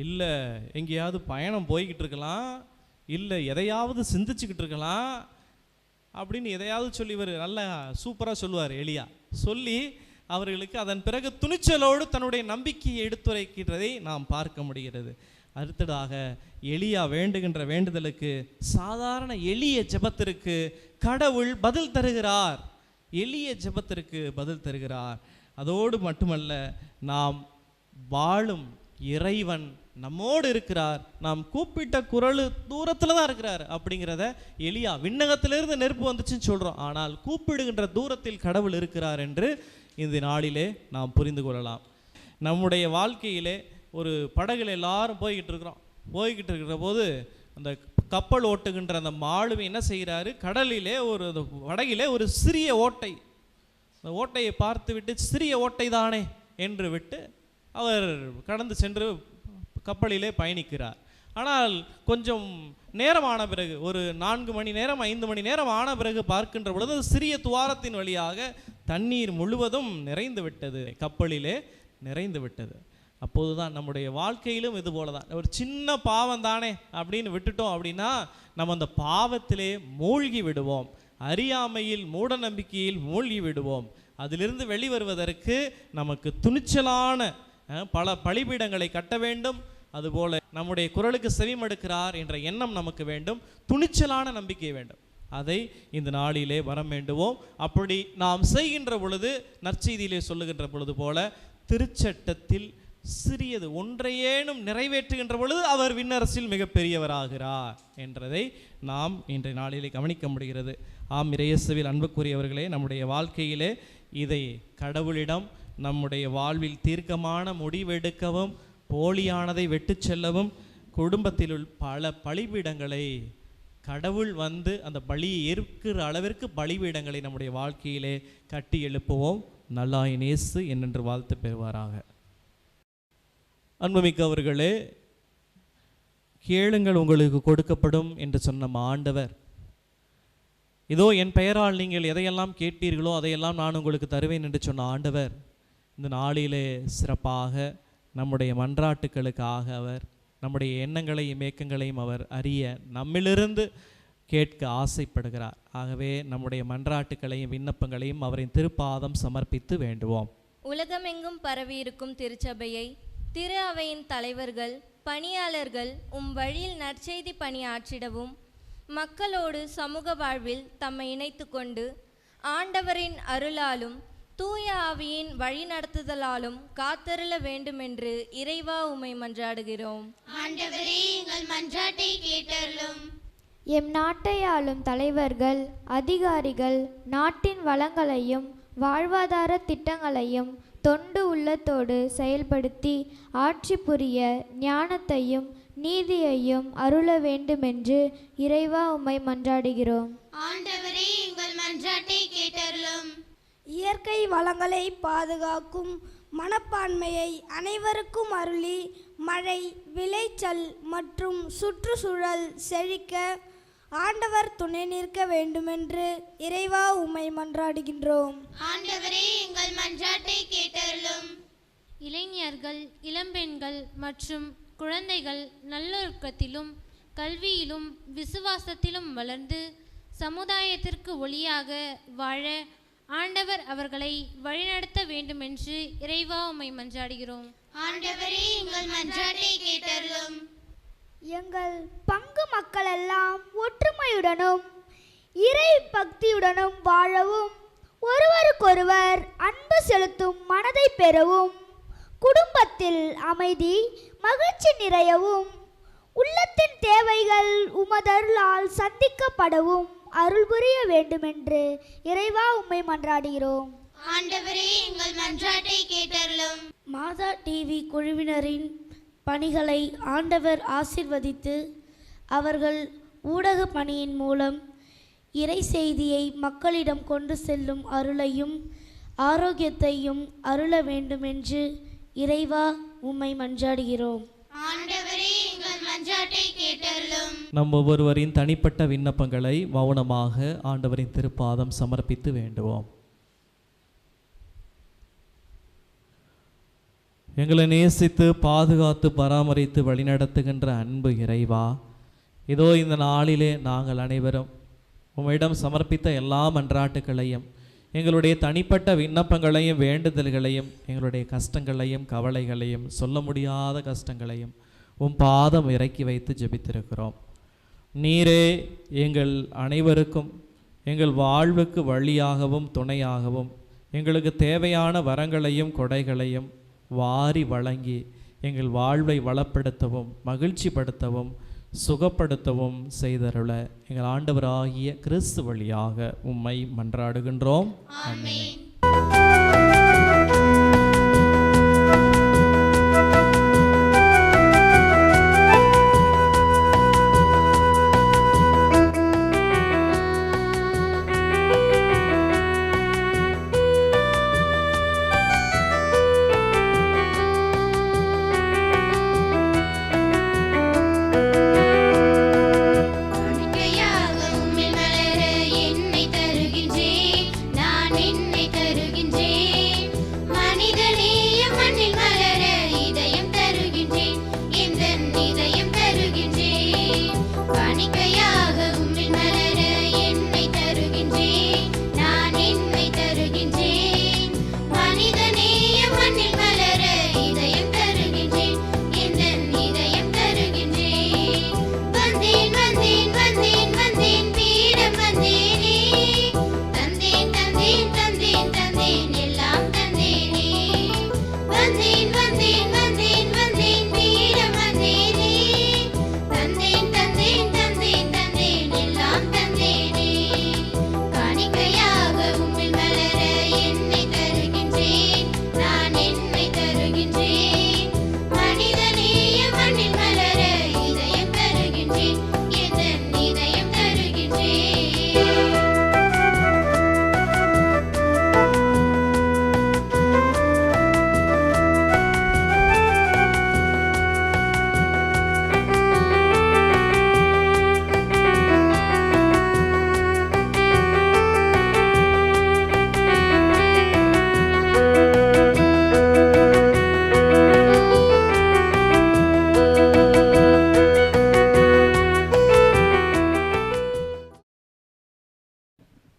இல்லை எங்கேயாவது பயணம் போய்கிட்டு இருக்கலாம், இல்லை எதையாவது சிந்திச்சுக்கிட்டு இருக்கலாம் அப்படின்னு எதையாவது சொல்லி இவர் நல்லா சூப்பராக சொல்லுவார் எலியா. சொல்லி அவர்களுக்கு அதன் பிறகு துணிச்சலோடு தன்னுடைய நம்பிக்கையை எடுத்துரைக்கிறதை நாம் பார்க்க முடிகிறது. அடுத்ததாக எலியா வேண்டுகின்ற வேண்டுதலுக்கு, சாதாரண எளிய ஜெபத்திற்கு கடவுள் பதில் தருகிறார். எளிய ஜெபத்திற்கு பதில் தருகிறார். அதோடு மட்டுமல்ல, நாம் வாழும் இறைவன் நம்மோடு இருக்கிறார், நாம் கூப்பிட்ட குரல் தூரத்தில் தான் இருக்கிறார் அப்படிங்கிறத எலியா, விண்ணகத்திலிருந்து நெருப்பு வந்துச்சுன்னு சொல்கிறோம், ஆனால் கூப்பிடுகின்ற தூரத்தில் கடவுள் இருக்கிறார் என்று இந்த நாளிலே நாம் புரிந்து கொள்ளலாம். நம்முடைய வாழ்க்கையிலே ஒரு படகுல எல்லாரும் போய்கிட்டு இருக்கிற போது அந்த கப்பல் ஓட்டுகின்ற அந்த மாலுமி என்ன செய்கிறாரு, கடலிலே ஒரு படகிலே ஒரு சிறிய ஓட்டை, அந்த ஓட்டையை பார்த்து விட்டு சிறிய ஓட்டை தானே என்று விட்டு அவர் கடந்து சென்று கப்பலிலே பயணிக்கிறார். ஆனால் கொஞ்சம் நேரமான பிறகு, ஒரு 4 மணி நேரம் 5 மணி நேரம் ஆன பிறகு பார்க்கின்ற பொழுது சிறிய துவாரத்தின் வழியாக தண்ணீர் முழுவதும் நிறைந்து விட்டது, கப்பலிலே நிறைந்து விட்டது. அப்போது தான் நம்முடைய வாழ்க்கையிலும் இது போல தான், ஒரு சின்ன பாவம் தானே அப்படின்னு விட்டுட்டோம் அப்படின்னா நம்ம அந்த பாவத்திலே மூழ்கி விடுவோம், அறியாமையில் மூட நம்பிக்கையில் மூழ்கி விடுவோம். அதிலிருந்து வெளிவருவதற்கு நமக்கு துணிச்சலான பல பலிபீடங்களை கட்ட வேண்டும். அதுபோல நம்முடைய குரலுக்கு செவிமடுக்கிறார் என்ற எண்ணம் நமக்கு வேண்டும், துணிச்சலான நம்பிக்கை வேண்டும். அதை இந்த நாளிலே வரம் வேண்டுவோம். அப்படி நாம் செய்கின்ற பொழுது, நற்செய்தியிலே சொல்லுகின்ற பொழுது போல, திருச்சட்டத்தில் சிறியது ஒன்றையேனும் நிறைவேற்றுகின்ற பொழுது அவர் விண்ணரசில் மிகப்பெரியவராகிறார் என்றதை நாம் இன்றைய நாளிலே கவனிக்க முடிகிறது. ஆம், இறையேசுவில் அன்புக்குரியவர்களே, நம்முடைய வாழ்க்கையிலே இதை கடவுளிடம் நம்முடைய வாழ்வில் தீர்க்கமான முடிவெடுக்கவும், போலியானதை வெட்டு செல்லவும், குடும்பத்தில் பல பலிபீடங்களை கடவுள் வந்து அந்த பலியை ஏற்கிற அளவிற்கு பலிபீடங்களை நம்முடைய வாழ்க்கையிலே கட்டி எழுப்புவோம். நல்லாய் நேசு என்னென்று வாழ்த்து பெறுவாராக. அன்புமிக்கவர்களே, கேளுங்கள் உங்களுக்கு கொடுக்கப்படும் என்று சொன்ன ஆண்டவர், இதோ என் பெயரால் நீங்கள் எதையெல்லாம் கேட்பீர்களோ அதையெல்லாம் நான் உங்களுக்கு தருவேன் என்று சொன்ன ஆண்டவர், இந்த நாளிலே சிறப்பாக நம்முடைய மன்றாட்டுக்களுக்காக அவர் நம்முடைய எண்ணங்களையும் ஏக்கங்களையும் அவர் அறிய நம்மிலிருந்து கேட்க ஆசைப்படுகிறார். ஆகவே நம்முடைய மன்றாட்டுக்களையும் விண்ணப்பங்களையும் அவரின் திருப்பாதம் சமர்ப்பித்து வேண்டுவோம். உலகமெங்கும் பரவியிருக்கும் திருச்சபையை, திரு அவையின் தலைவர்கள், பணியாளர்கள் வழியில் நற்செய்தி பணியாற்றிடவும், மக்களோடு சமூக வாழ்வில் தம்மை இணைத்து கொண்டு ஆண்டவரின் அருளாலும் தூய ஆவியின் வழிநடத்துதலாலும் காத்தருள வேண்டுமென்று இறைவா உம்மை மன்றாடுகிறோம். ஆண்டவரே, எங்கள் மன்றாட்டை கேட்டருளும். எம் நாட்டை ஆளும் தலைவர்கள், அதிகாரிகள் நாட்டின் வளங்களையும் வாழ்வாதார திட்டங்களையும் தொண்டு உள்ளத்தோடு செயல்படுத்தி ஆட்சி புரிய ஞானத்தையும் நீதியையும் அருள வேண்டுமென்று இறைவா உம்மை மன்றாடுகிறோம். ஆண்டவரே, எங்கள் மன்றாட்டை கேட்டருளும். இயற்கை வளங்களை பாதுகாக்கும் மனப்பான்மையை அனைவருக்கும் அருளி மழை, விளைச்சல் மற்றும் சுற்றுச்சூழல் செழிக்க ஆண்டவர் துணை நிற்க வேண்டுமென்று இறைவா உம்மை மன்றாடுகின்றோம். ஆண்டவரே எங்கள் மன்றாட்டை கேட்டருளும். இளைஞர்கள், இளம்பெண்கள் மற்றும் குழந்தைகள் நல்லொழுக்கத்திலும் கல்வியிலும் விசுவாசத்திலும் வளர்ந்து சமுதாயத்திற்கு ஒளியாக வாழ ஆண்டவர் அவர்களை வழிநடத்த வேண்டுமென்று இறைவா உம்மை மன்றாடுகிறோம். ஆண்டவரே எங்கள் மன்றாட்டை கேட்டருளும். எங்கள் பங்கு மக்கள் எல்லாம் ஒற்றுமையுடனும் இறை பக்தியுடனும் வாழவும், ஒருவருக்கொருவர் அன்பு செலுத்தும் மனதை பெறவும், குடும்பத்தில் அமைதி மகிழ்ச்சி நிறையவும், உள்ளத்தின் தேவைகள் உமதருளால் சந்திக்கப்படவும் அருள் புரிய வேண்டுமென்று இறைவா உம்மை மன்றாடுகிறோம். ஆண்டவரே எங்கள் மன்றாட்டை கேட்டருளும். மாதா டிவி குழுவினரின் பணிகளை ஆண்டவர் ஆசிர்வதித்து அவர்கள் ஊடக பணியின் மூலம் இறை செய்தியை மக்களிடம் கொண்டு செல்லும் அருளையும் ஆரோக்கியத்தையும் அருள வேண்டுமென்று இறைவா உம்மை மன்றாடுகிறோம். ஆண்டவரே எங்கள் மன்றாட்டை கேட்டருளும். நம் ஒவ்வொருவரின் தனிப்பட்ட விண்ணப்பங்களை மௌனமாக ஆண்டவரின் திருப்பாதம் சமர்ப்பித்து வேண்டுவோம். எங்களை நேசித்து பாதுகாத்து பராமரித்து வழிநடத்துகின்ற அன்பு இறைவா, இதோ இந்த நாளிலே நாங்கள் அனைவரும் உம்மிடம் சமர்ப்பித்த எல்லா மன்றாட்டுகளையும், எங்களுடைய தனிப்பட்ட விண்ணப்பங்களையும் வேண்டுதல்களையும், எங்களுடைய கஷ்டங்களையும் கவலைகளையும், சொல்ல முடியாத கஷ்டங்களையும் உம் பாதம் இறக்கி வைத்து ஜெபித்திருக்கிறோம். நீரே எங்கள் அனைவருக்கும் எங்கள் வாழ்வுக்கு வழியாகவும் துணையாகவும் எங்களுக்கு தேவையான வரங்களையும் கொடைகளையும் வாரி வழங்கி எங்கள் வாழ்வை வளப்படுத்தவும் மகிழ்ச்சிப்படுத்தவும் சுகப்படுத்தவும் செய்தருள எங்கள் ஆண்டவராகிய கிறிஸ்து வழியாக உம்மை மன்றாடுகின்றோம். ஆமென்.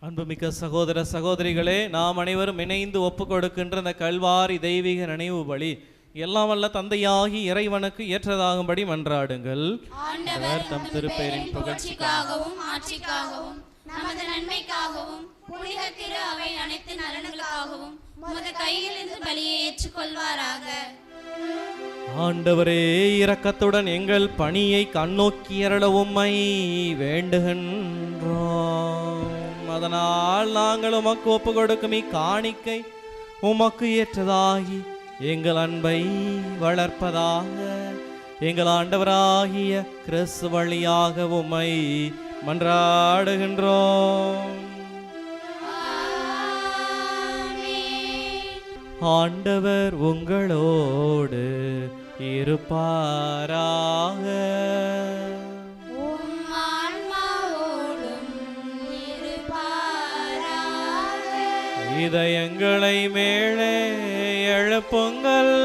அன்புமிக்க சகோதர சகோதரிகளே, நாம் அனைவரும் இணைந்து ஒப்பு கொடுக்கின்ற இந்த கல்வாரி தெய்வீக நினைவு பலி எல்லாம் வல்ல தந்தையாகி இறைவனுக்கு ஏற்றதாகும்படி மன்றாடுங்கள். அவர் தம் திருப்பெயரின் புகழ்ச்சிக்காகவும் ஆட்சிக்காகவும் நமது நன்மைக்காகவும் புனித திரு அவை அனைத்து நலன்களுக்காகவும் உமது கையில் இருந்து பலியை ஏற்றுக்கொள்வாராக. ஆண்டவரே, இரக்கத்துடன் எங்கள் பணியை கண்ணோக்கியருள உம்மை வேண்டுகின்றோம். அதனால் நாங்கள் உமக்கு ஒப்பு கொடுக்கும் இக்காணிக்கை உமக்கு ஏற்றதாகி எங்கள் அன்பை வளர்ப்பதாக எங்கள் ஆண்டவராகிய கிறிஸ்து வழியாக உம்மை மன்றாடுகின்றோம். ஆண்டவர் உங்களோடு இருப்பாராக. உம் ஆன்மாவோடும் இதயங்களை மேலே எழுப்புங்கள்.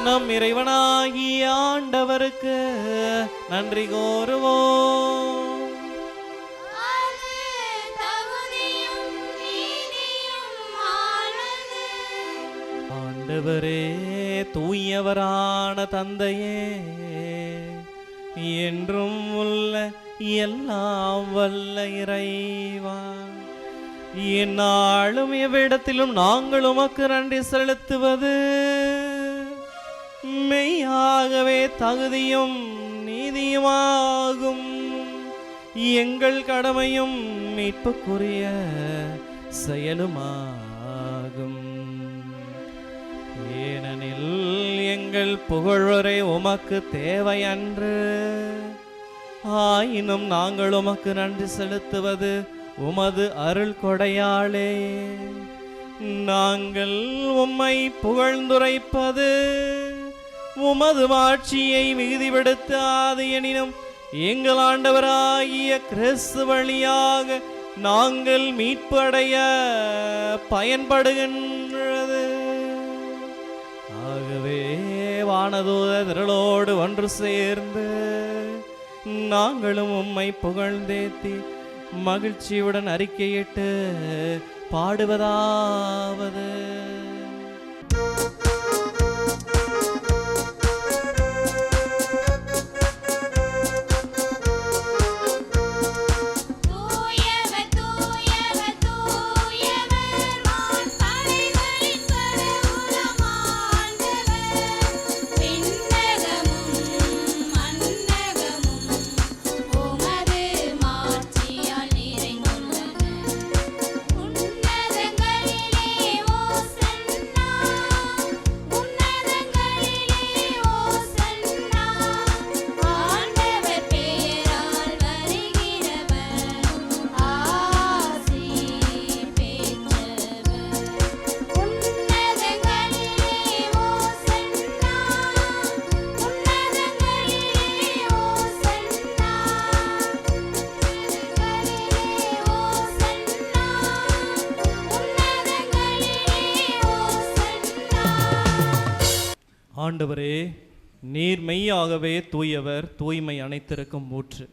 நம் இறைவனாகிய ஆண்டவருக்கு நன்றி கூறுவோம். ஆண்டவரே, தூயவரான தந்தையே, என்றும் உள்ள எல்லாம் வல்ல இறைவா, எந்நாளும் எவ்விடத்திலும் நாங்கள் உமக்கு நன்றி செலுத்துவது மெய்யாகவே தகுதியும் நீதியுமாகும். எங்கள் கடமையும் மீட்புக்குரிய செயலுமாகும். ஏனெனில் எங்கள் புகழுரை உமக்கு தேவை அன்று, ஆயினும் நாங்கள் உமக்கு நன்றி செலுத்துவது உமது அருள் கொடையாளே. நாங்கள் உம்மை புகழ்ந்துரைப்பது உமது மாட்சியை மிகுதிப்படுத்தாது எனினும் எங்கள் ஆண்டவராகிய கிறிஸ்து வழியாக நாங்கள் மீட்பு அடைய பயன்படுகின்றது. ஆகவே வானதூத திரளோடு ஒன்று சேர்ந்து நாங்களும் உம்மை புகழ்ந்தேத்தி மகிழ்ச்சியுடன் அறிக்கையிட்டு பாடுவதாவது: ஆண்டவரே, நீர் மெய்யாகவே தூயவர், தூய்மை அனைத்திற்கும் ஊற்று.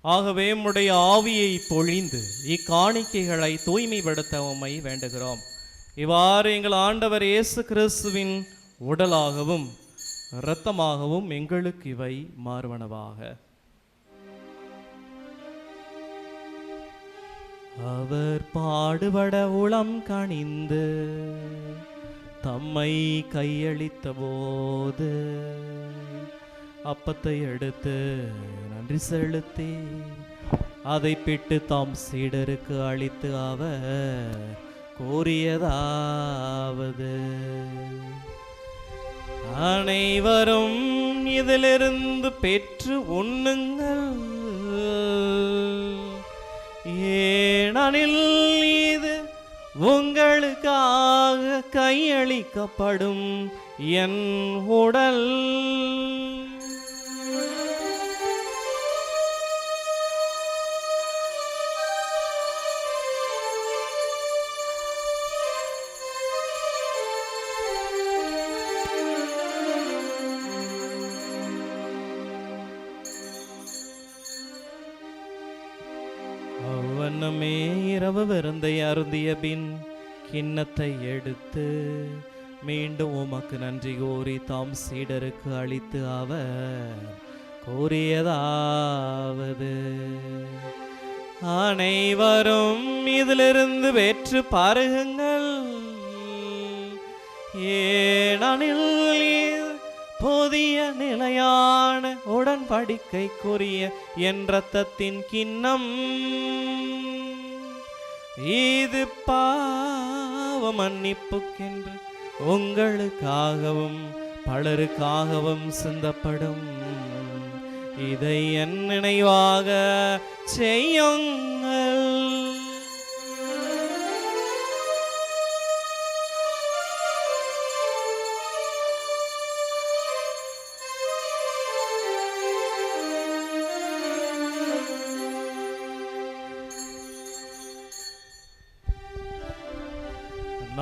ஆகவே உம்முடைய ஆவியை பொழிந்து இக்காணிக்கைகளை தூய்மைப்படுத்த உம்மை வேண்டுகிறோம். இவ்வாறு எங்கள் ஆண்டவர் இயேசு கிறிஸ்துவின் உடலாகவும் இரத்தமாகவும் எங்களுக்கு இவை மாறுவனவாக. அவர் பாடுபட உளம் கனிந்து தம்மை கையளித்த போது அப்பத்தை எடுத்து நன்றி செலுத்தி அதை பிட்டு தாம் சீடருக்கு அளித்து அவர் கூறியதாவது: அனைவரும் இதிலிருந்து பெற்று உண்ணுங்கள், ஏனெனில் இது உங்களுக்காக கையளிக்கப்படும் என் உடல். அவ்வண்ணமே இரவு விருந்தை அருந்திய பின் கிண்ணத்தை எடுத்து மீண்டும் உமக்கு நன்றி கூறி தாம் சீடருக்கு அளித்து அவர் கூறியதாவது: அனைவரும் இதிலிருந்து பெற்று பருகுங்கள், ஏனெனில் புதிய நிலையான உடன்படிக்கைக்குரிய என் இரத்தத்தின் கிண்ணம். இது பாவ மன்னிப்புக்கென்று உங்களுக்காகவும் பலருக்காகவும் சிந்தப்படும். இதை என் நினைவாக செய்யுங்கள்.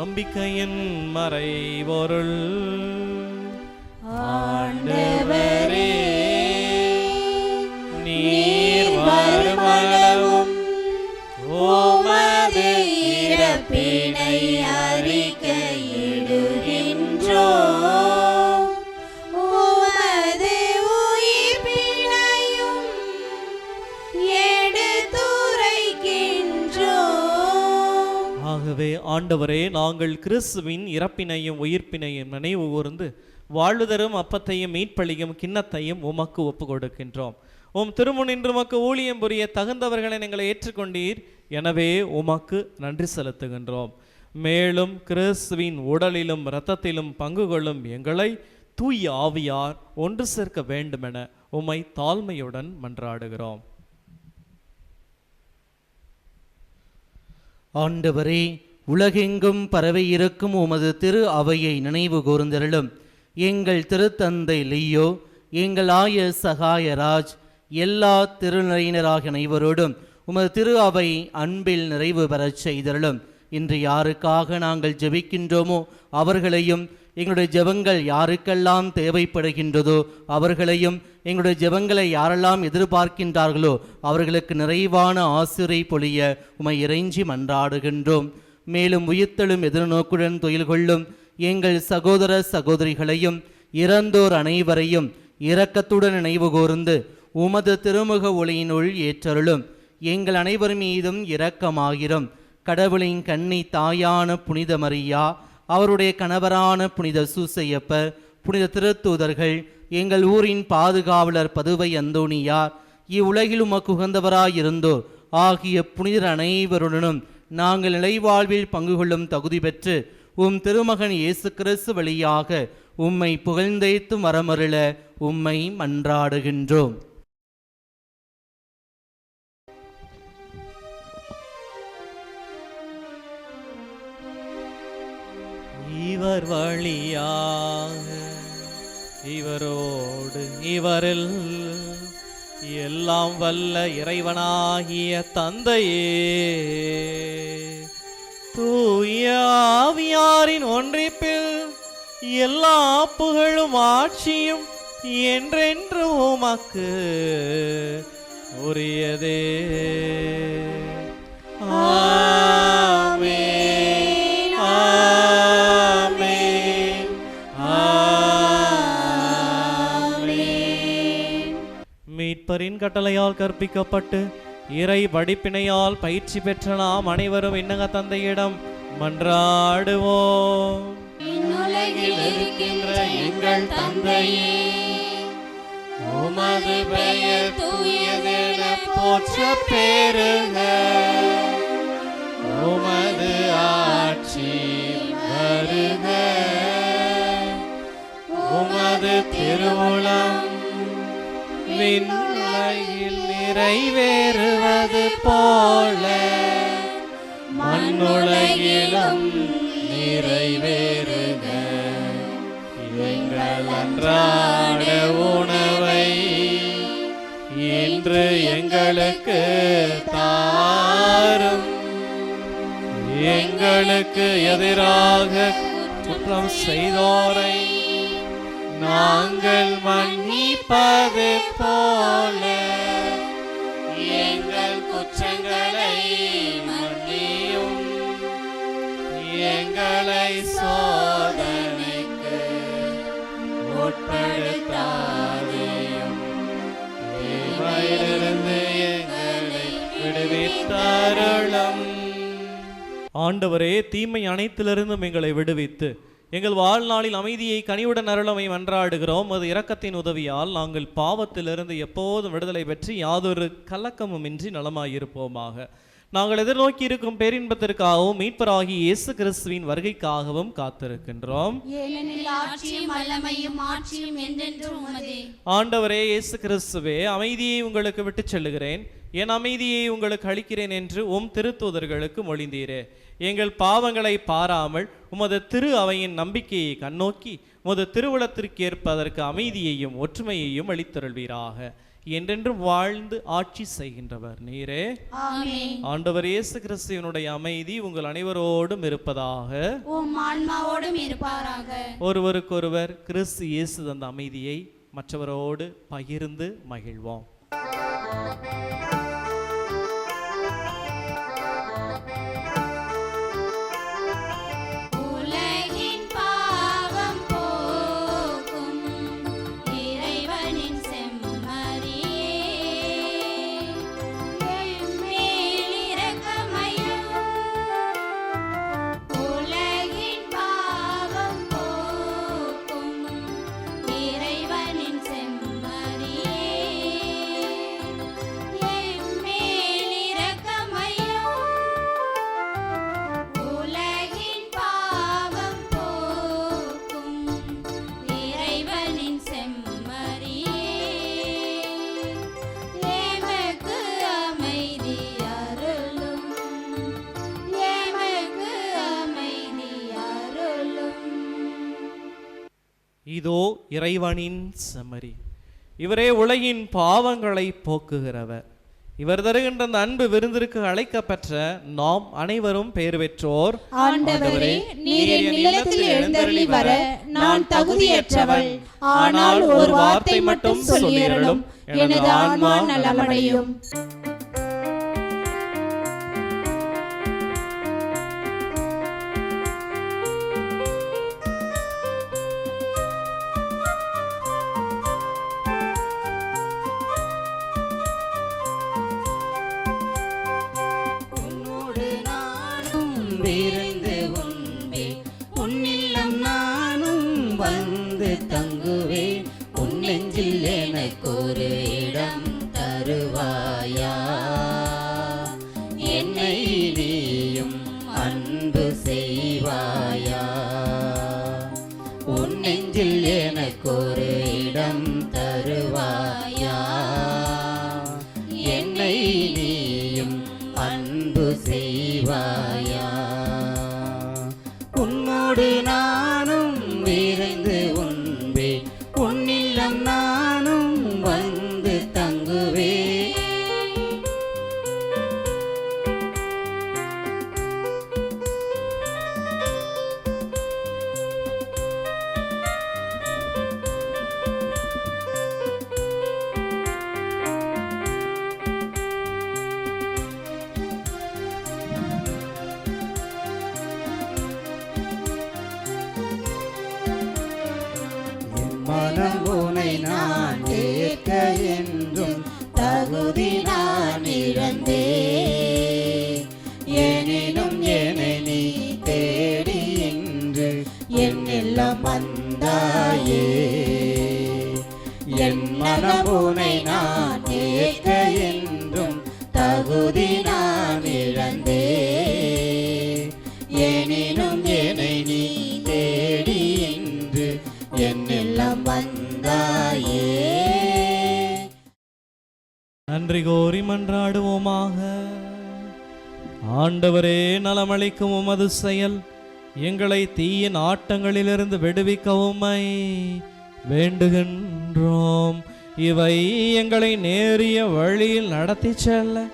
நம்பிக்கையின் மறைபொருள். ஆண்டவரே, நீர் வருமளவும் உமது இறப்பினை அறிக்கையிடுகின்றோம். உமது உயிர்ப்பினையும் எடுத்துரைக்கின்றோம். ஆகவே ஆண்டவரே, நாங்கள் கிறிஸ்துவின் இறப்பினையும் உயிர்ப்பினையும் நினைவு கூர்ந்து வாழ்வு தரும் அப்பத்தையும் மீட்பளியும் கிண்ணத்தையும் உமக்கு ஒப்பு கொடுக்கின்றோம். உம் திருமுனின்று உமக்கு ஊழியம் புரிய தகுந்தவர்களை எங்களை ஏற்றுக்கொண்டீர். எனவே உமக்கு நன்றி செலுத்துகின்றோம். மேலும் கிறிஸ்துவின் உடலிலும் இரத்தத்திலும் பங்கு கொள்ளும் எங்களை தூய ஆவியார் ஒன்று சேர்க்க வேண்டுமென உம்மை தாழ்மையுடன் மன்றாடுகிறோம். ஆண்டவரே, உலகெங்கும் பரவி இருக்கும் உமது திரு அவையை நினைவு கூர்ந்தருளும். எங்கள் திருத்தந்தை லியோ, எங்கள் ஆயர் சகாயராஜ், எல்லா திருநிலையினராக அனைவரோடும் உமது திரு அவை அன்பில் நிறைவு பெறச் செய்தருளும். இன்று யாருக்காக நாங்கள் ஜெபிக்கின்றோமோ அவர்களையும், எங்களுடைய ஜெபங்கள் யாருக்கெல்லாம் தேவைப்படுகின்றதோ அவர்களையும், எங்களுடைய ஜெபங்களை யாரெல்லாம் எதிர்பார்க்கின்றார்களோ அவர்களுக்கு நிறைவான ஆசிரை பொழிய உமை இறைஞ்சி மன்றாடுகின்றோம். மேலும் உயிர்த்தெழும் எதிர்நோக்குடன் துயில் கொள்ளும் எங்கள் சகோதர சகோதரிகளையும் இறந்தோர் அனைவரையும் இரக்கத்துடன் நினைவு கூர்ந்து உமது திருமுக ஒளியினுள் ஏற்றருளும். எங்கள் அனைவர் மீதும் இரக்கமாகிரும். கடவுளின் கன்னி தாயான புனித மரியா, அவருடைய கணவரான புனித சூசையப்பர், புனித திருத்தூதர்கள், எங்கள் ஊரின் பாதுகாவலர் பதுவை அந்தோணியார், இவ்வுலகில் உமக்கு உகந்தவராயிருந்தோர் ஆகிய புனிதர் அனைவருடனும் நாங்கள் நிலைவாழ்வில் பங்கு கொள்ளும் தகுதி பெற்று உம் திருமகன் இயேசு கிறிஸ்து வழியாக உம்மை புகழ்ந்தேத்து வரமருள உம்மை மன்றாடுகின்றோம். இவர் வழியாக இவரோடு இவரில் எல்லாம் வல்ல இறைவனாகிய தந்தையே, தூய ஆவியாரின் ஒன்றிப்பில் எல்லா புகழும் ஆட்சியும் என்றென்று உமக்கு உரியதே. ஆமென், ஆமென், ஆமென். மீட்பரின் கட்டளையால் கற்பிக்கப்பட்டு இறை வடிப்பினையால் பயிற்சி பெற்ற நாம் அனைவரும் இன்னக தந்தையிடம் மன்றாடுவோம். விண்ணுலகில் இருக்கின்ற எங்கள் தந்தையே, உமது பெயர் தூயதென போற்ற பெருக. உமது ஆட்சி வருக. உமது திருவுளம் விண்ணுலகில் நிறைவேறுவது போல மண்ணுலகிலும் நிறைவேறுக. எங்கள் அன்றாட உணவை இன்று எங்களுக்கு தாரும். எங்களுக்கு எதிராக குற்றம் செய்தோரை நாங்கள் மன்னிப்பது போல எங்கள் குற்றங்களை மன்னியும். எங்களை சோதனைக்கு உட்படுத்தாதேயும், தீமையிலிருந்து எங்களை விடுவித்தருளும். ஆண்டவரே, தீமை அனைத்திலிருந்தும் எங்களை விடுவித்து எங்கள் வாழ்நாளில் அமைதியை கனிவுடன் அருளமை மன்றாடுகிறோம். அது இரக்கத்தின் உதவியால் நாங்கள் பாவத்திலிருந்து எப்போதும் விடுதலை பெற்று யாதொரு கலக்கமும் இன்றி நலமாயிருப்போமாக. நாங்கள் எதிர்நோக்கி இருக்கும் பேரின்பத்திற்காகவும் மீட்பராகி இயேசு கிறிஸ்துவின் வருகைக்காகவும் காத்திருக்கின்றோம். ஏனெனில் ஆட்சியும் வல்லமையும் ஆட்சியும் என்றென்றும் உமதே. ஆண்டவரே இயேசு கிறிஸ்துவே, அமைதியை உங்களுக்கு விட்டு செல்லுகிறேன், என் அமைதியை உங்களுக்கு அளிக்கிறேன் என்று உம் திருத்தூதர்களுக்கு மொழிந்தீரே. எங்கள் பாவங்களை பாராமல் உமது திரு அவையின் நம்பிக்கையை கண்ணோக்கி உமது திருவுளத்திற்கு ஏற்பதற்கு அமைதியையும் ஒற்றுமையையும் அளித்தருள்வீராக. என்றென்றும் வாழ்ந்து ஆட்சி செய்கின்றவர் நீரே. ஆமென். ஆண்டவர் இயேசு கிறிஸ்துவினுடைய அமைதி உங்கள் அனைவரோடும் இருப்பதாக. உம் ஆன்மாவோடும் இருப்பாராக. ஒருவருக்கொருவர் கிறிஸ்து இயேசு தந்த அமைதியை மற்றவரோடு பகிர்ந்து மகிழ்வோம். உலகின் பாவம் போக்கும் இறைவனின் செம்மறியே, எம்மேல் இரக்கமையும். உலகின் பாவம் போக்கும் இறைவனின் செம்மறியே, எம்மேல் இரக்கமையும். உலகின் பாவம் போக்கும் இறைவனின் செம்மறியே, எமக்கு அமைதி அருளும், எமக்கு அமைதி அருளும். இதோ இறைவனின் செம்மறி, இவரே உலகின் பாவங்களை போக்குகிறவர். இவர் தருகின்ற அந்த அன்பு விருந்திற்கு அழைக்கப்பெற்ற நாம் அனைவரும் பெயர் பெற்றோர். ஆண்டவரே, நீர் என் இல்லத்தில் எழுந்தருளி வர நான் தகுதியற்றவள். ஆனால் ஒரு வார்த்தை மட்டும் சொல்லியருளும், எனது ஆன்மா நலமடையும். உன்னோடு நானும் விருந்து உண்பேன், உன்னில்லம் நானும் வந்து தங்குவேன். உன் நெஞ்சில் எனக்கொரு இடம் தருவாயா, என்னை நீயும் அன்பு செய்வாயா. உன் நெஞ்சில் எனக்கொரு இடம் தருவாயா, என்னை நீயும் அன்பு செய்வாயா. உன்னோடு நானும் விருந்து உண்பேன், உன்னில்லம் நானும் வந்து தங்குவேன். மனம் உனை நான் கேட்க என்றும் தகுதி நான் இழந்தே, எனினும் என்னை நீ தேடி என்று என்னெல்லாம் வந்தாயே. என் மனம் உனை நான் கேட்க என்றும் தகுதி நான் இழந்தே, எனினும் என்னை நீ தேடி என்று என்னெல்லாம் வந்தாயே. நன்றி கோரி மன்றாடுவோமாக. ஆண்டவரே, நலமளிக்கும் உமது செயல் எங்களை தீயின் ஆட்டங்களிலிருந்து விடுவிக்க உம்மை வேண்டுகின்றோம். இவை எங்களை நேரிய வழியில் நடத்தி செல்ல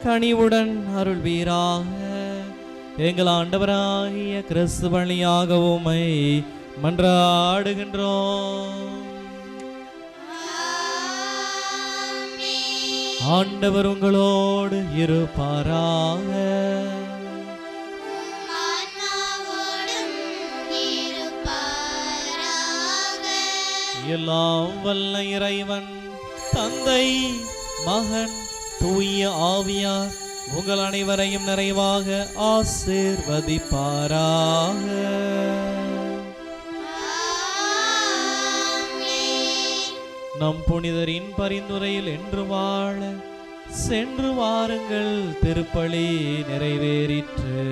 கனிவுடன் அருள்வீராக. எங்கள் ஆண்டவராகிய கிறிஸ்து வழியாக உம்மை மன்றாடுகின்றோம். ஆண்டவர் உங்களோடு இருப்பாராக. எல்லாம் வல்ல இறைவன் தந்தை, மகன், தூய ஆவியார் உங்கள் அனைவரையும் நிறைவாக ஆசீர்வதிப்பாராக. நம் புனிதரின் பரிந்துரையில் என்று வாழ சென்று வாருங்கள், திருப்பலி நிறைவேறிற்று.